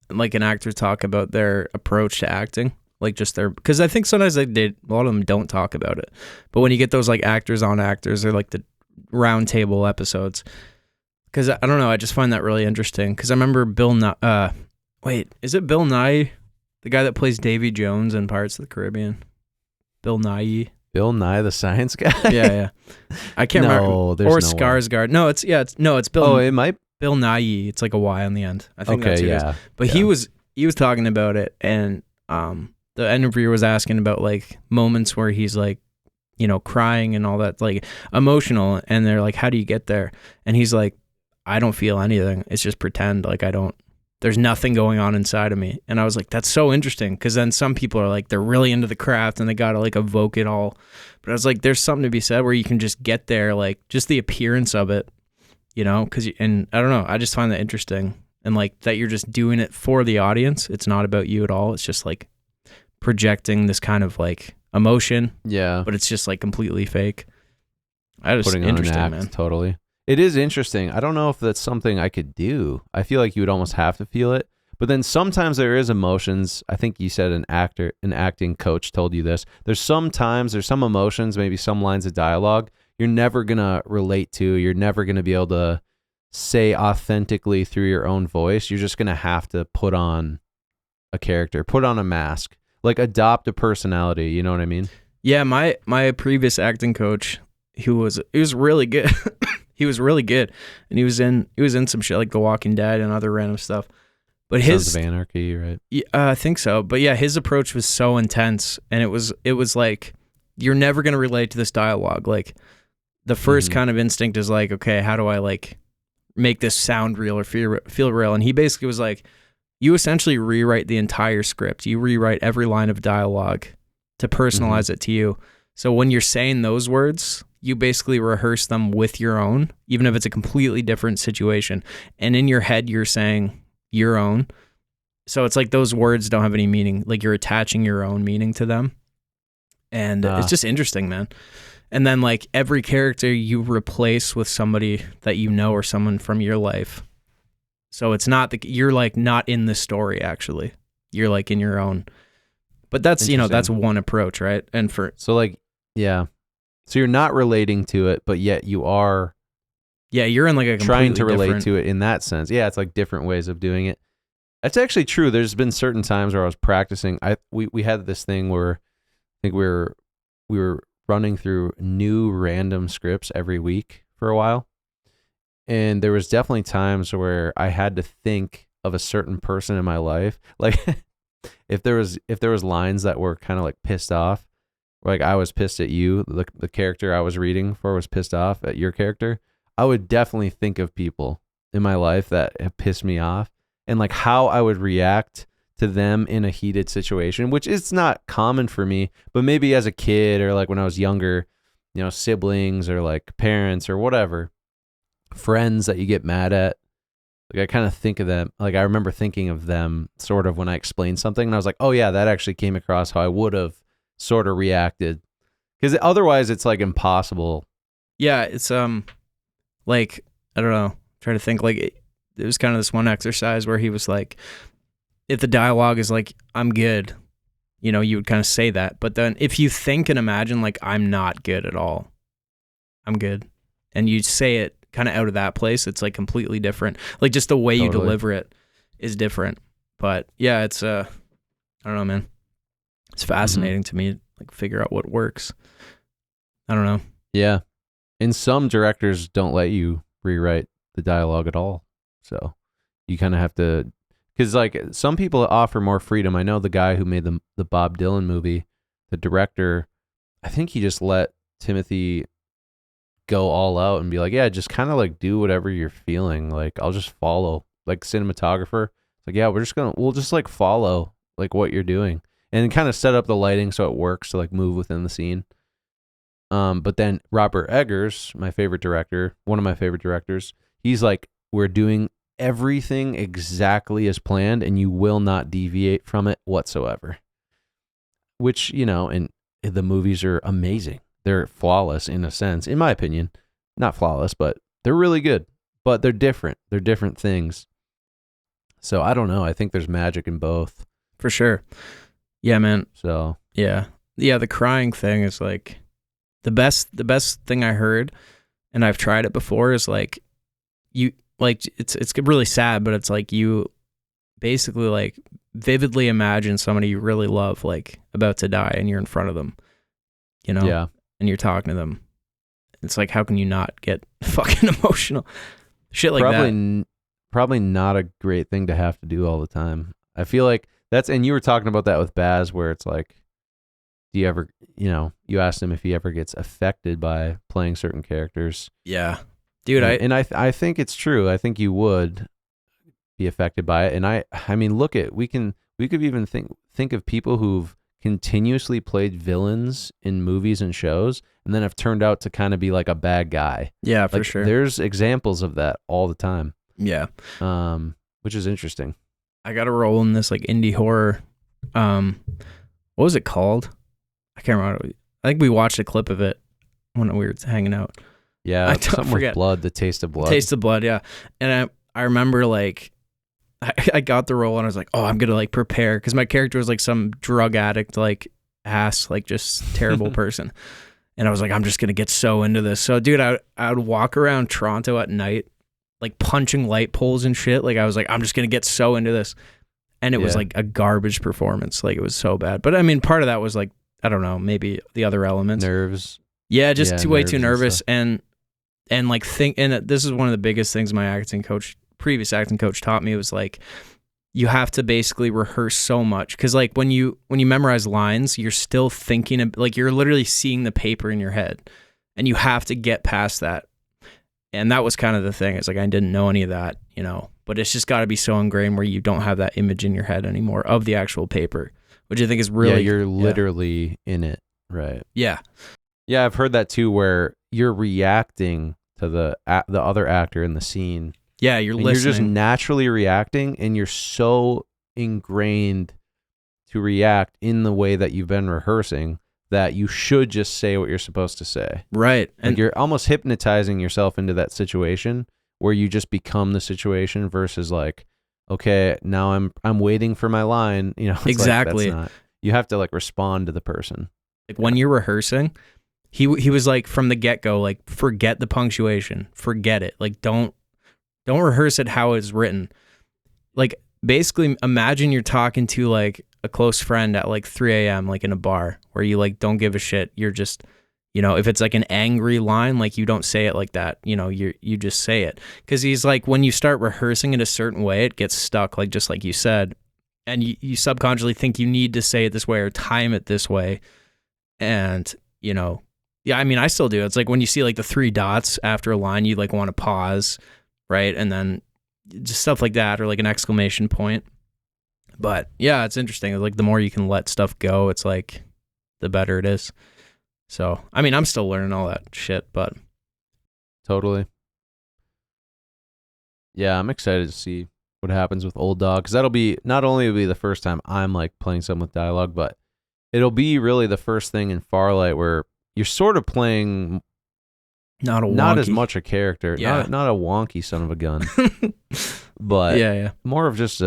like an actor talk about their approach to acting, like just because I think sometimes a lot of them don't talk about it, but when you get those like actors on actors, or like the round table episodes, because I don't know, I just find that really interesting. Because I remember is it Bill Nye, the guy that plays Davy Jones in Pirates of the Caribbean? Bill Nye the Science Guy. Yeah. I can't remember. Or Skarsgård. No, it's Bill. Oh, it might. Bill Nye. It's like a Y on the end. I think okay, that's who it yeah. is. But he was talking about it, and the interviewer was asking about like moments where he's like, you know, crying and all that, like emotional, and they're like, how do you get there? And he's like, I don't feel anything. It's just pretend. Like there's nothing going on inside of me. And I was like, that's so interesting, because then some people are like, they're really into the craft and they gotta like evoke it all. But I was like, there's something to be said where you can just get there, like just the appearance of it, you know? And I don't know, I just find that interesting, and like that you're just doing it for the audience. It's not about you at all. It's just like projecting this kind of like emotion. Yeah. But it's just like completely fake. I just Putting on an act, man. Totally. It is interesting. I don't know if that's something I could do. I feel like you would almost have to feel it. But then sometimes there is emotions. I think you said an acting coach told you this. There's some emotions, maybe some lines of dialogue you're never going to relate to. You're never going to be able to say authentically through your own voice. You're just going to have to put on a character, put on a mask, like adopt a personality. You know what I mean? Yeah. My previous acting coach, he was really good. He was really good, and he was in some shit like The Walking Dead and other random stuff. But Sons of Anarchy, right? Yeah, I think so. But yeah, his approach was so intense, and it was like, you're never gonna relate to this dialogue. Like the first kind of instinct is like, okay, how do I like make this sound real or feel real? And he basically was like, you essentially rewrite the entire script. You rewrite every line of dialogue to personalize it to you. So when you're saying those words, you basically rehearse them with your own, even if it's a completely different situation. And in your head, you're saying your own. So it's like those words don't have any meaning. Like you're attaching your own meaning to them. And it's just interesting, man. And then like every character you replace with somebody that you know or someone from your life. So it's not you're like not in the story, actually. You're like in your own. But that's, you know, that's one approach, right? And so like, yeah. So you're not relating to it, but yet you are. Yeah, you're in like a trying to relate to it in that sense. Yeah, it's like different ways of doing it. That's actually true. There's been certain times where I was practicing. We had this thing where I think we were running through new random scripts every week for a while, and there was definitely times where I had to think of a certain person in my life, like if there was lines that were kind of like pissed off. Like I was pissed at you, the character I was reading for was pissed off at your character. I would definitely think of people in my life that have pissed me off and like how I would react to them in a heated situation, which is not common for me, but maybe as a kid or like when I was younger, you know, siblings or like parents or whatever, friends that you get mad at. Like I kind of think of them, like I remember thinking of them sort of when I explained something and I was like, oh yeah, that actually came across how I would have sort of reacted, because otherwise it's like impossible. Yeah, it's like I don't know, try to think, like it was kind of this one exercise where he was like, if the dialogue is like I'm good, you know, you would kind of say that, but then if you think and imagine like I'm not good at all, I'm good, and you say it kind of out of that place, it's like completely different. Like just the way you deliver it is different. But yeah, it's I don't know, man. It's fascinating to me, like figure out what works. I don't know. Yeah. And some directors don't let you rewrite the dialogue at all. So you kind of have to, because like some people offer more freedom. I know the guy who made the Bob Dylan movie, the director, I think he just let Timothy go all out and be like, yeah, just kind of like do whatever you're feeling. Like I'll just follow. Like cinematographer, like, yeah, we'll just like follow like what you're doing. And kind of set up the lighting so it works to like move within the scene. But then Robert Eggers, one of my favorite directors, he's like, we're doing everything exactly as planned and you will not deviate from it whatsoever. Which, you know, and the movies are amazing. They're flawless in a sense, in my opinion. Not flawless, but they're really good. But they're different. They're different things. So I don't know. I think there's magic in both. For sure. Yeah, man. So yeah, the crying thing is like the best thing I heard, and I've tried it before, is like you like it's really sad, but it's like you basically like vividly imagine somebody you really love like about to die and you're in front of them, you know? Yeah. And you're talking to them. It's like, how can you not get fucking emotional? Shit like that. Probably not a great thing to have to do all the time. I feel like And you were talking about that with Baz, where it's like, do you ever, you asked him if he ever gets affected by playing certain characters. Yeah, dude. I think it's true. I think you would be affected by it. And I mean, we could even think of people who've continuously played villains in movies and shows, and then have turned out to kind of be like a bad guy. Yeah, for sure. There's examples of that all the time. Yeah. Which is interesting. I got a role in this like indie horror. What was it called? I can't remember. I think we watched a clip of it when we were hanging out. Yeah, I don't forget. With blood, the taste of blood. Taste of blood, yeah. And I remember like I got the role and I was like, oh, I'm gonna like prepare because my character was like some drug addict, like ass, like just terrible person. And I was like, I'm just gonna get so into this. So, dude, I would walk around Toronto at night, like punching light poles and shit. Like I was like, I'm just gonna get so into this. And it was like a garbage performance. Like it was so bad. But I mean, part of that was like, I don't know, maybe the other elements. Nerves. Yeah, just way too nervous and like and this is one of the biggest things my previous acting coach taught me was like, you have to basically rehearse so much because like when you memorize lines, you're still thinking of, like you're literally seeing the paper in your head, and you have to get past that. And that was kind of the thing. It's like I didn't know any of that, but it's just got to be so ingrained where you don't have that image in your head anymore of the actual paper, which I think is really you're literally in it, right? Yeah. Yeah, I've heard that too, where you're reacting to the other actor in the scene. Yeah, you're listening. You're just naturally reacting, and you're so ingrained to react in the way that you've been rehearsing that you should just say what you're supposed to say. Right. And you're almost hypnotizing yourself into that situation where you just become the situation versus like, okay, now I'm waiting for my line. Exactly. You have to like respond to the person. Like when you're rehearsing, he was like from the get-go, like forget the punctuation, forget it. Like don't rehearse it how it's written. Like basically imagine you're talking to like a close friend at like 3 a.m. like in a bar where you like don't give a shit. You're just, if it's like an angry line, like you don't say it like that. You just say it. Because he's like, when you start rehearsing it a certain way, it gets stuck, like just like you said. And you subconsciously think you need to say it this way or time it this way. And, yeah, I mean, I still do. It's like when you see like the 3 dots after a line, you like want to pause, right? And then just stuff like that, or like an exclamation point. But yeah, it's interesting. Like the more you can let stuff go, it's like the better it is. So, I mean, I'm still learning all that shit, but. Totally. Yeah, I'm excited to see what happens with Old Dog, because that'll be, not only will be the first time I'm like playing something with dialogue, but it'll be really the first thing in Farlight where you're sort of playing not as much a character, not a wonky son of a gun, but more of just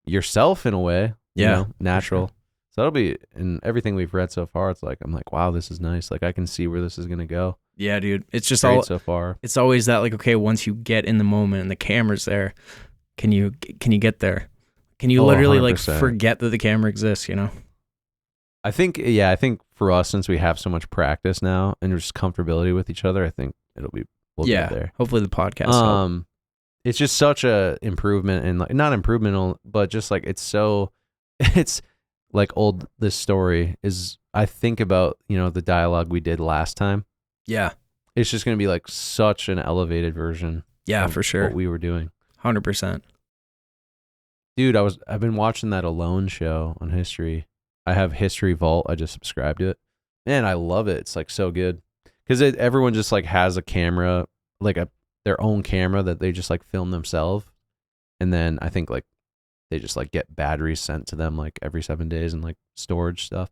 yourself in a way, natural. Sure. So that'll be, in everything we've read so far, it's like I'm like, wow, this is nice. Like I can see where this is gonna go. Yeah, dude. It's just great so far. It's always that like, okay, once you get in the moment and the camera's there, can you get there? Can you literally 100%. Like forget that the camera exists? I think for us, since we have so much practice now and just comfortability with each other, I think we'll get there. Hopefully the podcast. It's just such a improvement, and like not improvement, but just like it's like this story is. I think about the dialogue we did last time. Yeah, it's just gonna be like such an elevated version. Yeah, for sure. What we were doing. 100%. Dude, I've been watching that Alone show on History. I have History Vault. I just subscribed to it. Man, I love it. It's like so good because everyone just like has a camera, like their own camera that they just like film themselves, and then I think like they just like get batteries sent to them like every 7 days and like storage stuff.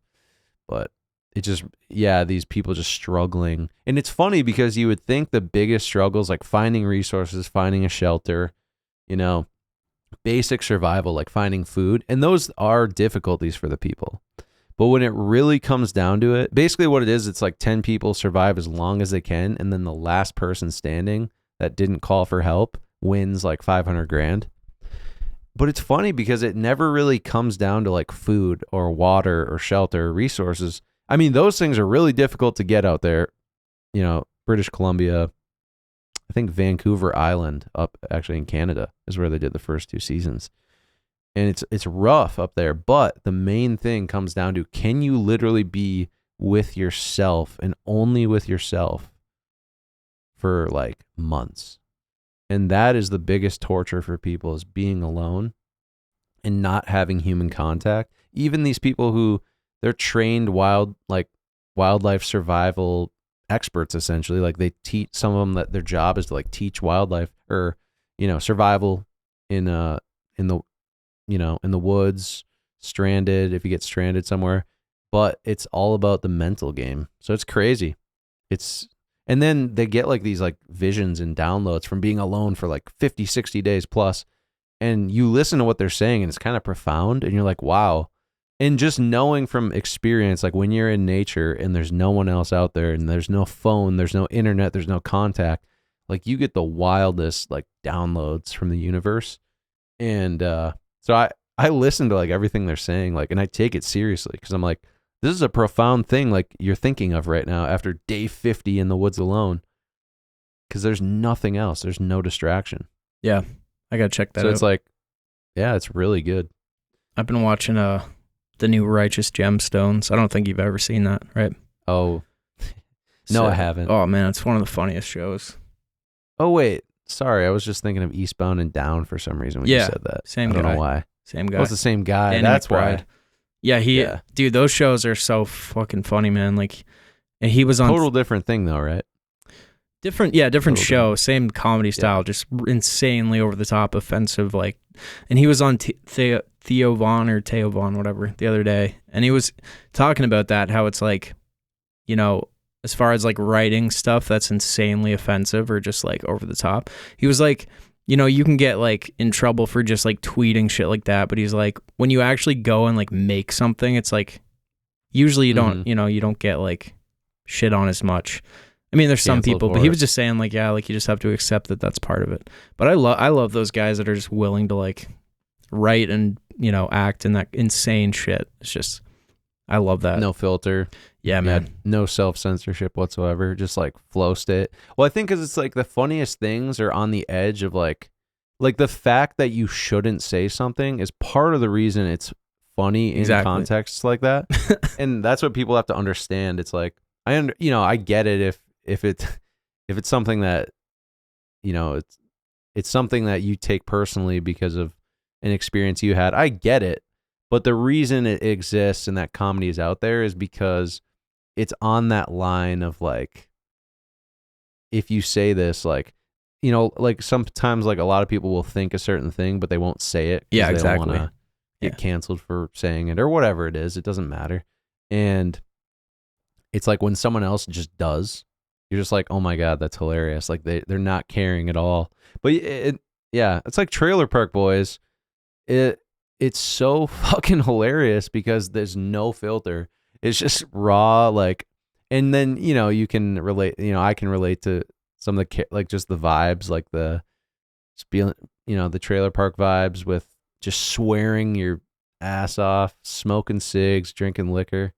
But it just these people just struggling, and it's funny because you would think the biggest struggles like finding resources, finding a shelter, basic survival, like finding food, and those are difficulties for the people. But when it really comes down to it, basically what it is, it's like 10 people survive as long as they can, and then the last person standing that didn't call for help wins like $500,000. But it's funny because it never really comes down to like food or water or shelter or resources. I mean, those things are really difficult to get out there. British Columbia, I think Vancouver Island up actually in Canada is where they did the first 2 seasons. and it's rough up there. But the main thing comes down to, can you literally be with yourself and only with yourself for like months? And that is the biggest torture for people, is being alone and not having human contact. Even these people who, they're trained wildlife survival experts, essentially. Like, they teach, some of them, that their job is to like teach wildlife, or survival in the in the woods, stranded, if you get stranded somewhere. But it's all about the mental game. So it's crazy. And then they get like these like visions and downloads from being alone for like 50, 60 days plus. And you listen to what they're saying, and it's kind of profound, and you're like, wow. And just knowing from experience, like when you're in nature and there's no one else out there, and there's no phone, there's no internet, there's no contact, like you get the wildest like downloads from the universe. And so I listen to like everything they're saying, like, and I take it seriously, because I'm like, this is a profound thing like you're thinking of right now after day 50 in the woods alone, because there's nothing else. There's no distraction. Yeah, I gotta check that out. So it's like, yeah, it's really good. I've been watching the new Righteous Gemstones. I don't think you've ever seen that, right? Oh, no, I haven't. Oh man, it's one of the funniest shows. Oh wait, sorry, I was just thinking of Eastbound and Down for some reason when you said that. Same guy. I don't guy. know why. Same guy. Oh, it's the same guy. Danny That's McBride. why. Yeah, dude, those shows are so fucking funny, man. Like, and he was on total different thing though, right? Different show, same comedy style, just insanely over the top, offensive. Like, and he was on Theo Von, whatever, the other day, and he was talking about that, how it's like, as far as like writing stuff that's insanely offensive or just like over the top. He was like, you can get like in trouble for just like tweeting shit like that, but he's like, when you actually go and like make something, it's like, usually you don't, you don't get like shit on as much. I mean, there's some people, but he was just saying like, yeah, like you just have to accept that that's part of it. But I love those guys that are just willing to like write and, act in that insane shit. It's just, I love that. No filter. Yeah, man. No self-censorship whatsoever. Just like flow state. Well, I think because it's like the funniest things are on the edge of like the fact that you shouldn't say something is part of the reason it's funny in contexts like that. And that's what people have to understand. It's like, I get it if it's something that, it's something that you take personally because of an experience you had. I get it. But the reason it exists and that comedy is out there is because it's on that line of like, if you say this, like, like sometimes like a lot of people will think a certain thing, but they won't say it. Yeah, exactly. They don't want to get canceled for saying it or whatever it is. It doesn't matter. And it's like when someone else just does, you're just like, oh my God, that's hilarious. Like they're not caring at all. But it's like Trailer Park Boys. It's so fucking hilarious because there's no filter. It's just raw, like, and then, you can relate, I can relate to some of the, like, just the vibes, like the trailer park vibes with just swearing your ass off, smoking cigs, drinking liquor,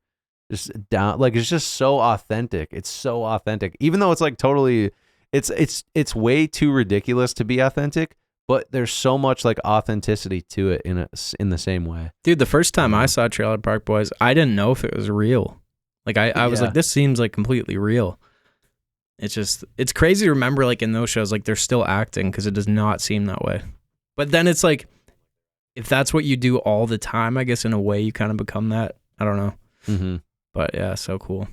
just down, like, it's just so authentic. It's so authentic, even though it's like totally, it's way too ridiculous to be authentic. But there's so much like authenticity to it in the same way. Dude, the first time I saw Trailer Park Boys, I didn't know if it was real. Like I was like, this seems like completely real. It's crazy to remember like in those shows, like they're still acting because it does not seem that way. But then it's like, if that's what you do all the time, I guess in a way you kind of become that. I don't know. Mm-hmm. But yeah, so cool.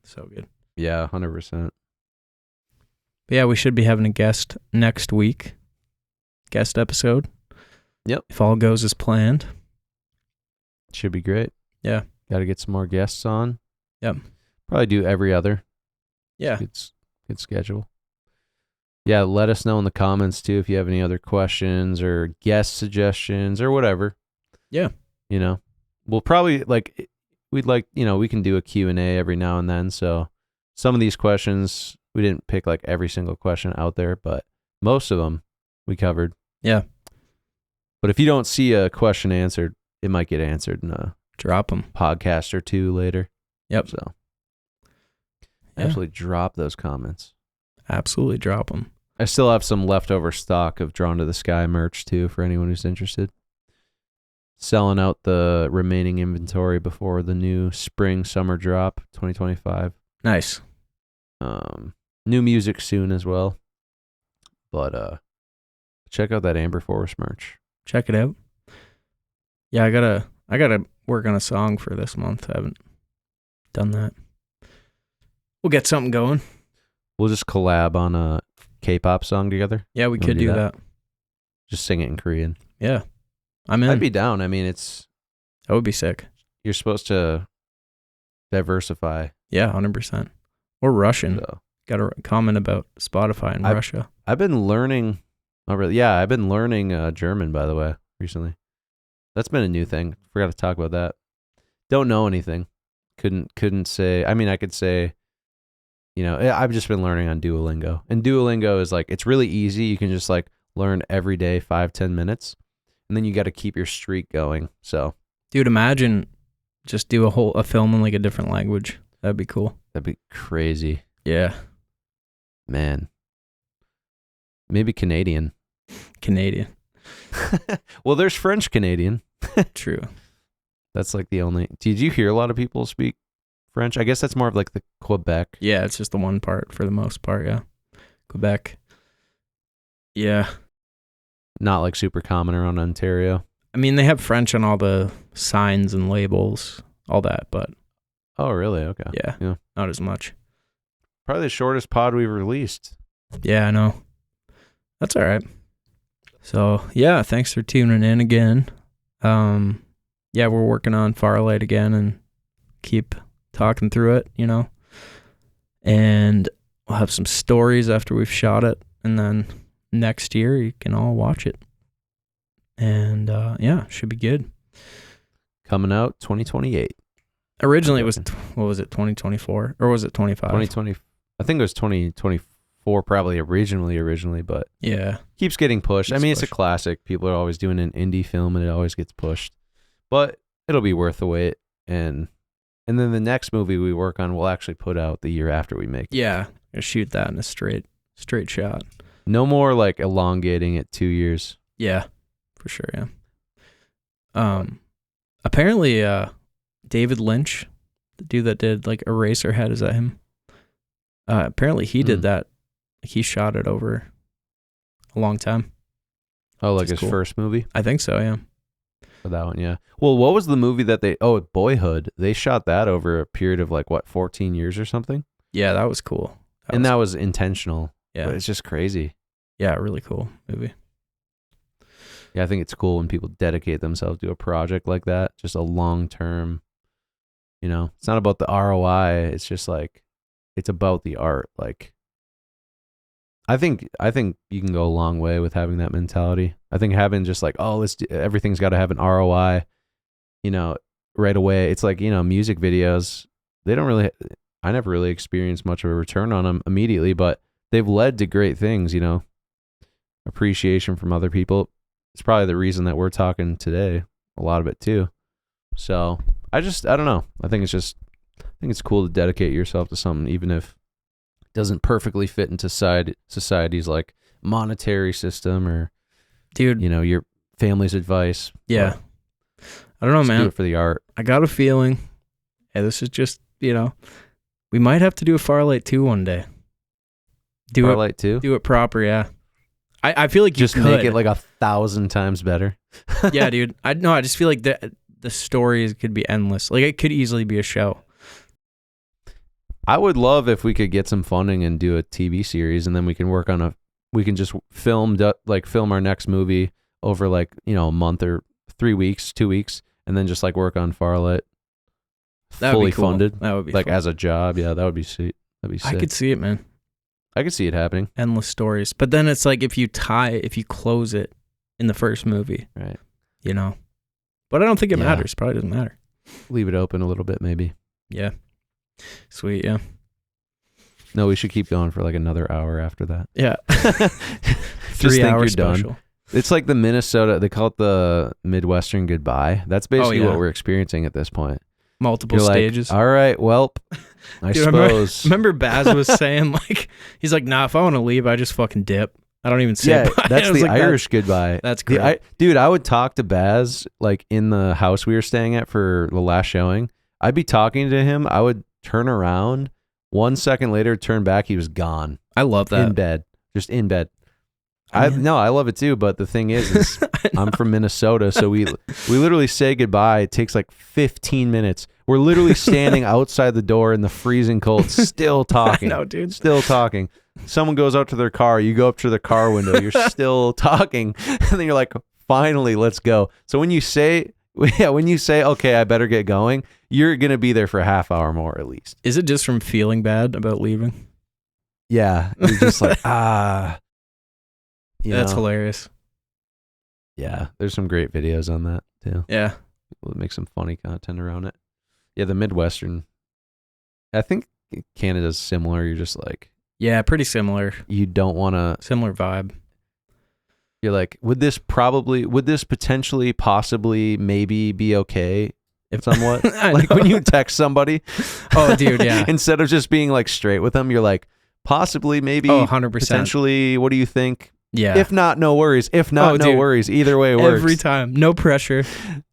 So good. Yeah, 100%. But yeah, we should be having a guest next week. Guest episode. Yep. If all goes as planned. Should be great. Yeah. Got to get some more guests on. Yep. Probably do every other. Yeah. Good schedule. Yeah, let us know in the comments too if you have any other questions or guest suggestions or whatever. Yeah. We'll probably we can do a Q&A every now and then. So some of these questions, we didn't pick like every single question out there, but most of them we covered. Yeah. But if you don't see a question answered, it might get answered in a drop them podcast or two later. Yep. So absolutely drop those comments. Absolutely drop them. I still have some leftover stock of Drawn to the Sky merch too for anyone who's interested. selling out the remaining inventory before the new spring summer drop 2025. Nice. New music soon as well. But check out that Amber Forest merch. Check it out. Yeah, I gotta work on a song for this month. I haven't done that. We'll get something going. We'll just collab on a K-pop song together. Yeah, we could do that. Just sing it in Korean. Yeah, I'm in. I'd be down. I mean, that would be sick. You're supposed to diversify. Yeah, 100%. Or Russian. So. Got a comment about Spotify in Russia. I've been learning. I've been learning German, by the way, recently. That's been a new thing. Forgot to talk about that. Don't know anything. Couldn't say. I mean, I could say, I've just been learning on Duolingo. And Duolingo is like, it's really easy. You can just like learn every day, 5-10 minutes. And then you got to keep your streak going. So, dude, imagine just do a film in like a different language. That'd be cool. That'd be crazy. Yeah. Man. Maybe Canadian. Well, there's French Canadian. True. That's like the only. Did you hear a lot of people speak French? I guess that's more of like the Quebec. Yeah, it's just the one part for the most part. Yeah, Quebec. Yeah. Not like super common around Ontario. I mean, they have French on all the signs and labels, all that, but. Oh, really? Okay. Yeah. Not as much. Probably the shortest pod we've released. Yeah, I know. That's all right. So, yeah, thanks for tuning in again. Yeah, we're working on Farlight again and keep talking through it, And we'll have some stories after we've shot it. And then next year, you can all watch it. And, should be good. Coming out 2028. Originally, it was, 2024? Or was it 25? 2020. I think it was 2024, probably originally, but yeah, keeps getting pushed. It's a classic. People are always doing an indie film, and it always gets pushed. But it'll be worth the wait. And then the next movie we work on, we'll actually put out the year after we make it. Yeah, shoot that in a straight shot. No more like elongating it 2 years. Yeah, for sure. Yeah. Apparently, David Lynch, the dude that did like Eraserhead, is that him? Apparently he did that. He shot it over a long time. Oh, like his first movie? I think so, yeah. For that one, yeah. Well, what was the movie that Boyhood? They shot that over a period of 14 years or something? Yeah, that was cool. That was intentional. Yeah. But it's just crazy. Yeah, really cool movie. Yeah, I think it's cool when people dedicate themselves to a project like that. Just a long-term, it's not about the ROI. It's just it's about the art. I think you can go a long way with having that mentality. I think having just everything's got to have an ROI, right away. It's music videos. I never really experienced much of a return on them immediately, but they've led to great things, appreciation from other people. It's probably the reason that we're talking today, a lot of it too. So I don't know. I think it's cool to dedicate yourself to something, even if it doesn't perfectly fit into society's monetary system or, dude, your family's advice. Yeah. I don't know, man. Do it for the art. I got a feeling, hey, this is just, we might have to do a Farlight 2 one day. Farlight 2? Do it proper, yeah. I feel like you just could make it 1,000 times better. Yeah, dude. I just feel like the stories could be endless. It could easily be a show. I would love if we could get some funding and do a TV series, and then we can work on we can just film our next movie over a month or 3 weeks, 2 weeks, and then just work on Farlight. Fully cool. funded. That would be fun. As a job. Yeah, that would be sweet. That'd be sick. I could see it, man. I could see it happening. Endless stories. But then it's if you close it in the first movie. Right. But I don't think it matters. Probably doesn't matter. Leave it open a little bit, maybe. Yeah. Sweet, yeah. No, we should keep going for another hour after that. Yeah. 3 hour special. Done. It's like the Minnesota, they call it the Midwestern goodbye. That's basically what we're experiencing at this point. Multiple stages. All right, welp. I Dude, suppose. Remember Baz was saying he's nah, if I want to leave, I just fucking dip. I don't even say Yeah, bye. that's I was the like, Irish goodbye. That's great. Dude, I would talk to Baz like in the house we were staying at for the last showing. I'd be talking to him. I would turn around. 1 second later, turn back. He was gone. I love that. In bed. Just in bed. I love it too, but the thing is I'm from Minnesota, so we literally say goodbye. It takes like 15 minutes. We're literally standing outside the door in the freezing cold, still talking. No, dude. Still talking. Someone goes out to their car, you go up to the car window, you're still talking, and then you're like, finally, let's go. So when you say, okay, I better get going, you're going to be there for a half hour more at least. Is it just from feeling bad about leaving? Yeah. You're just like, That's hilarious. Yeah. There's some great videos on that too. Yeah. People make some funny content around it. Yeah. The Midwestern, I think Canada's similar. You're just like, yeah, pretty similar. You don't want to. Similar vibe. You're like, would this potentially, possibly, maybe be okay? Somewhat. Like when you text somebody. Oh, dude, yeah. Instead of just being like straight with them, you're like, possibly, maybe, 100%. Potentially, what do you think? Yeah. If not, no worries. If not, no worries. Either way it works. Every time. No pressure.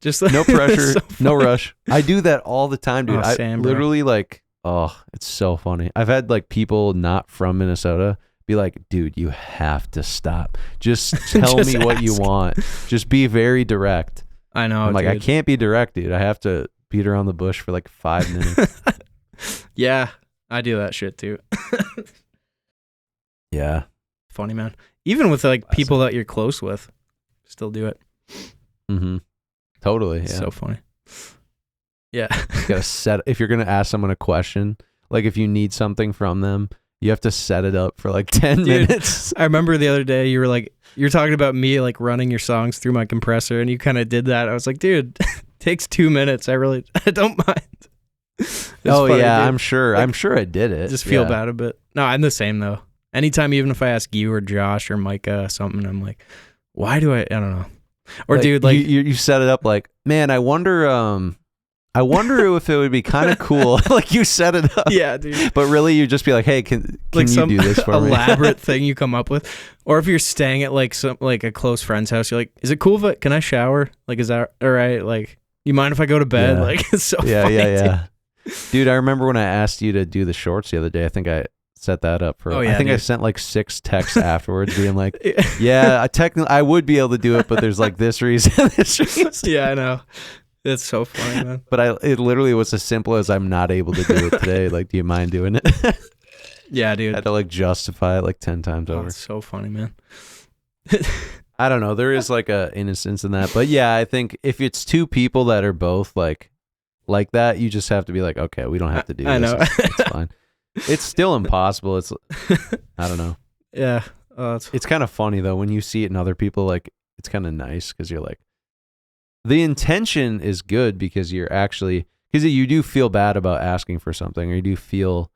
Just no pressure. So no rush. I do that all the time, dude. Same, I literally like, it's so funny. I've had like people not from Minnesota be like, dude, you have to stop. Just tell me what you want. Just be very direct. I know. I'm like, dude. I can't be direct, dude. I have to beat around the bush for like 5 minutes. Yeah. I do that shit too. Yeah. Funny, man. Even with like people that you're close with, still do it. Mm-hmm. Totally. Yeah. So funny. Yeah. You gotta set. If you're gonna ask someone a question, like if you need something from them, you have to set it up for like 10 minutes. I remember the other day you're talking about me like running your songs through my compressor, and you kind of did that. I was like, dude, it takes 2 minutes. I don't mind. Funny, yeah, dude. I'm sure I did it. Just feel bad a bit. No, I'm the same though. Anytime, even if I ask you or Josh or Micah something, I'm like, why do I don't know. Or like, dude, like you set it up like, man, I wonder if it would be kind of cool. Like you set it up. Yeah, dude. But really you just be like, hey, can like you do this for me? Elaborate thing you come up with. Or if you're staying at like a close friend's house, you're like, is it cool can I shower? Like, is that all right? Like, you mind if I go to bed? Yeah. Like, it's so funny. Yeah. Dude, I remember when I asked you to do the shorts the other day, I think I set that up for I think dude. I sent like 6 texts afterwards being like, yeah, I would be able to do it, but there's like this reason. Yeah, I know. It's so funny, man. But it literally was as simple as I'm not able to do it today. Like, do you mind doing it? Yeah, dude. I had to like justify it like 10 times over. It's so funny, man. I don't know. There is like a innocence in that. But yeah, I think if it's 2 people that are both like that, you just have to be like, okay, we don't have to do this. I know. It's fine. It's still impossible. It's I don't know. Yeah. It's kind of funny though when you see it in other people. Like it's kind of nice because you're like, the intention is good because you do feel bad about asking for something, or you do feel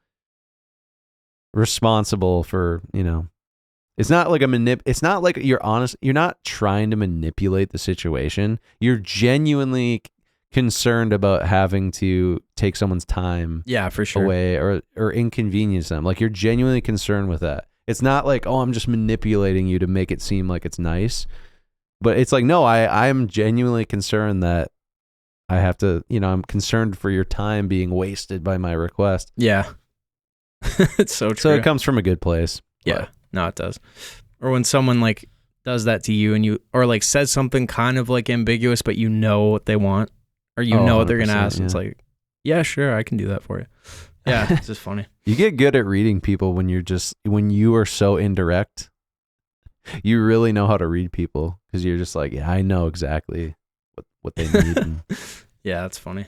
responsible for, it's not like it's not like you're honest. You're not trying to manipulate the situation. You're genuinely concerned about having to take someone's time for sure away or inconvenience them. Like you're genuinely concerned with that. It's not like, oh, I'm just manipulating you to make it seem like it's nice. But it's like, no, I'm genuinely concerned that I have to, I'm concerned for your time being wasted by my request. Yeah. It's so true. So it comes from a good place. Yeah. No, it does. Or when someone like does that to you or like says something kind of like ambiguous, but you know what they want, or know what they're going to ask. Yeah. It's like, yeah, sure, I can do that for you. Yeah. It's just funny. You get good at reading people when you are so indirect. You really know how to read people because you're just like, yeah, I know exactly what they need. Yeah, that's funny.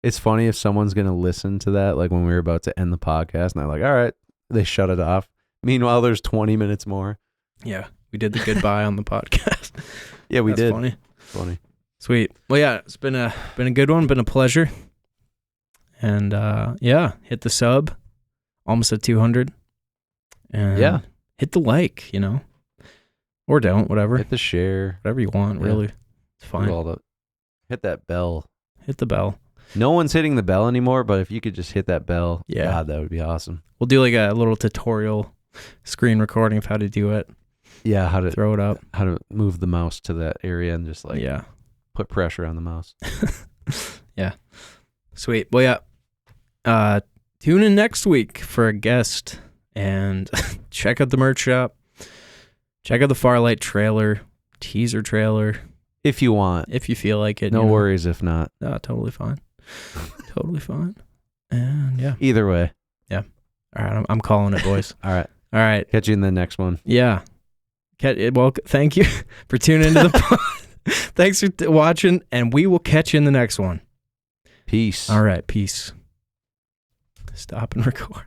It's funny if someone's going to listen to that, like when we were about to end the podcast and they're like, all right, they shut it off. Meanwhile, there's 20 minutes more. Yeah, we did the goodbye on the podcast. Yeah, we did. Funny. Sweet. Well, yeah, it's been a good one, been a pleasure. And hit the sub, almost at 200. And hit the like, or don't, whatever. Hit the share, whatever you want. Really, it's fine. Hit that bell. Hit the bell. No one's hitting the bell anymore, but if you could just hit that bell, God, that would be awesome. We'll do like a little tutorial screen recording of how to do it. Yeah, how to throw it up. how to move the mouse to that area and just like Yeah. put pressure on the mouse. Yeah. Sweet. Well, yeah. Tune in next week for a guest and check out the merch shop. Check out the Farlight trailer, teaser trailer. If you want. If you feel like it. No worries if not. No, totally fine. Totally fine. And yeah. Either way. Yeah. All right. I'm calling it, boys. All right. All right. Catch you in the next one. Yeah. Well, thank you for tuning into the pod. Thanks for watching, and we will catch you in the next one. Peace. All right. Peace. Stop and record.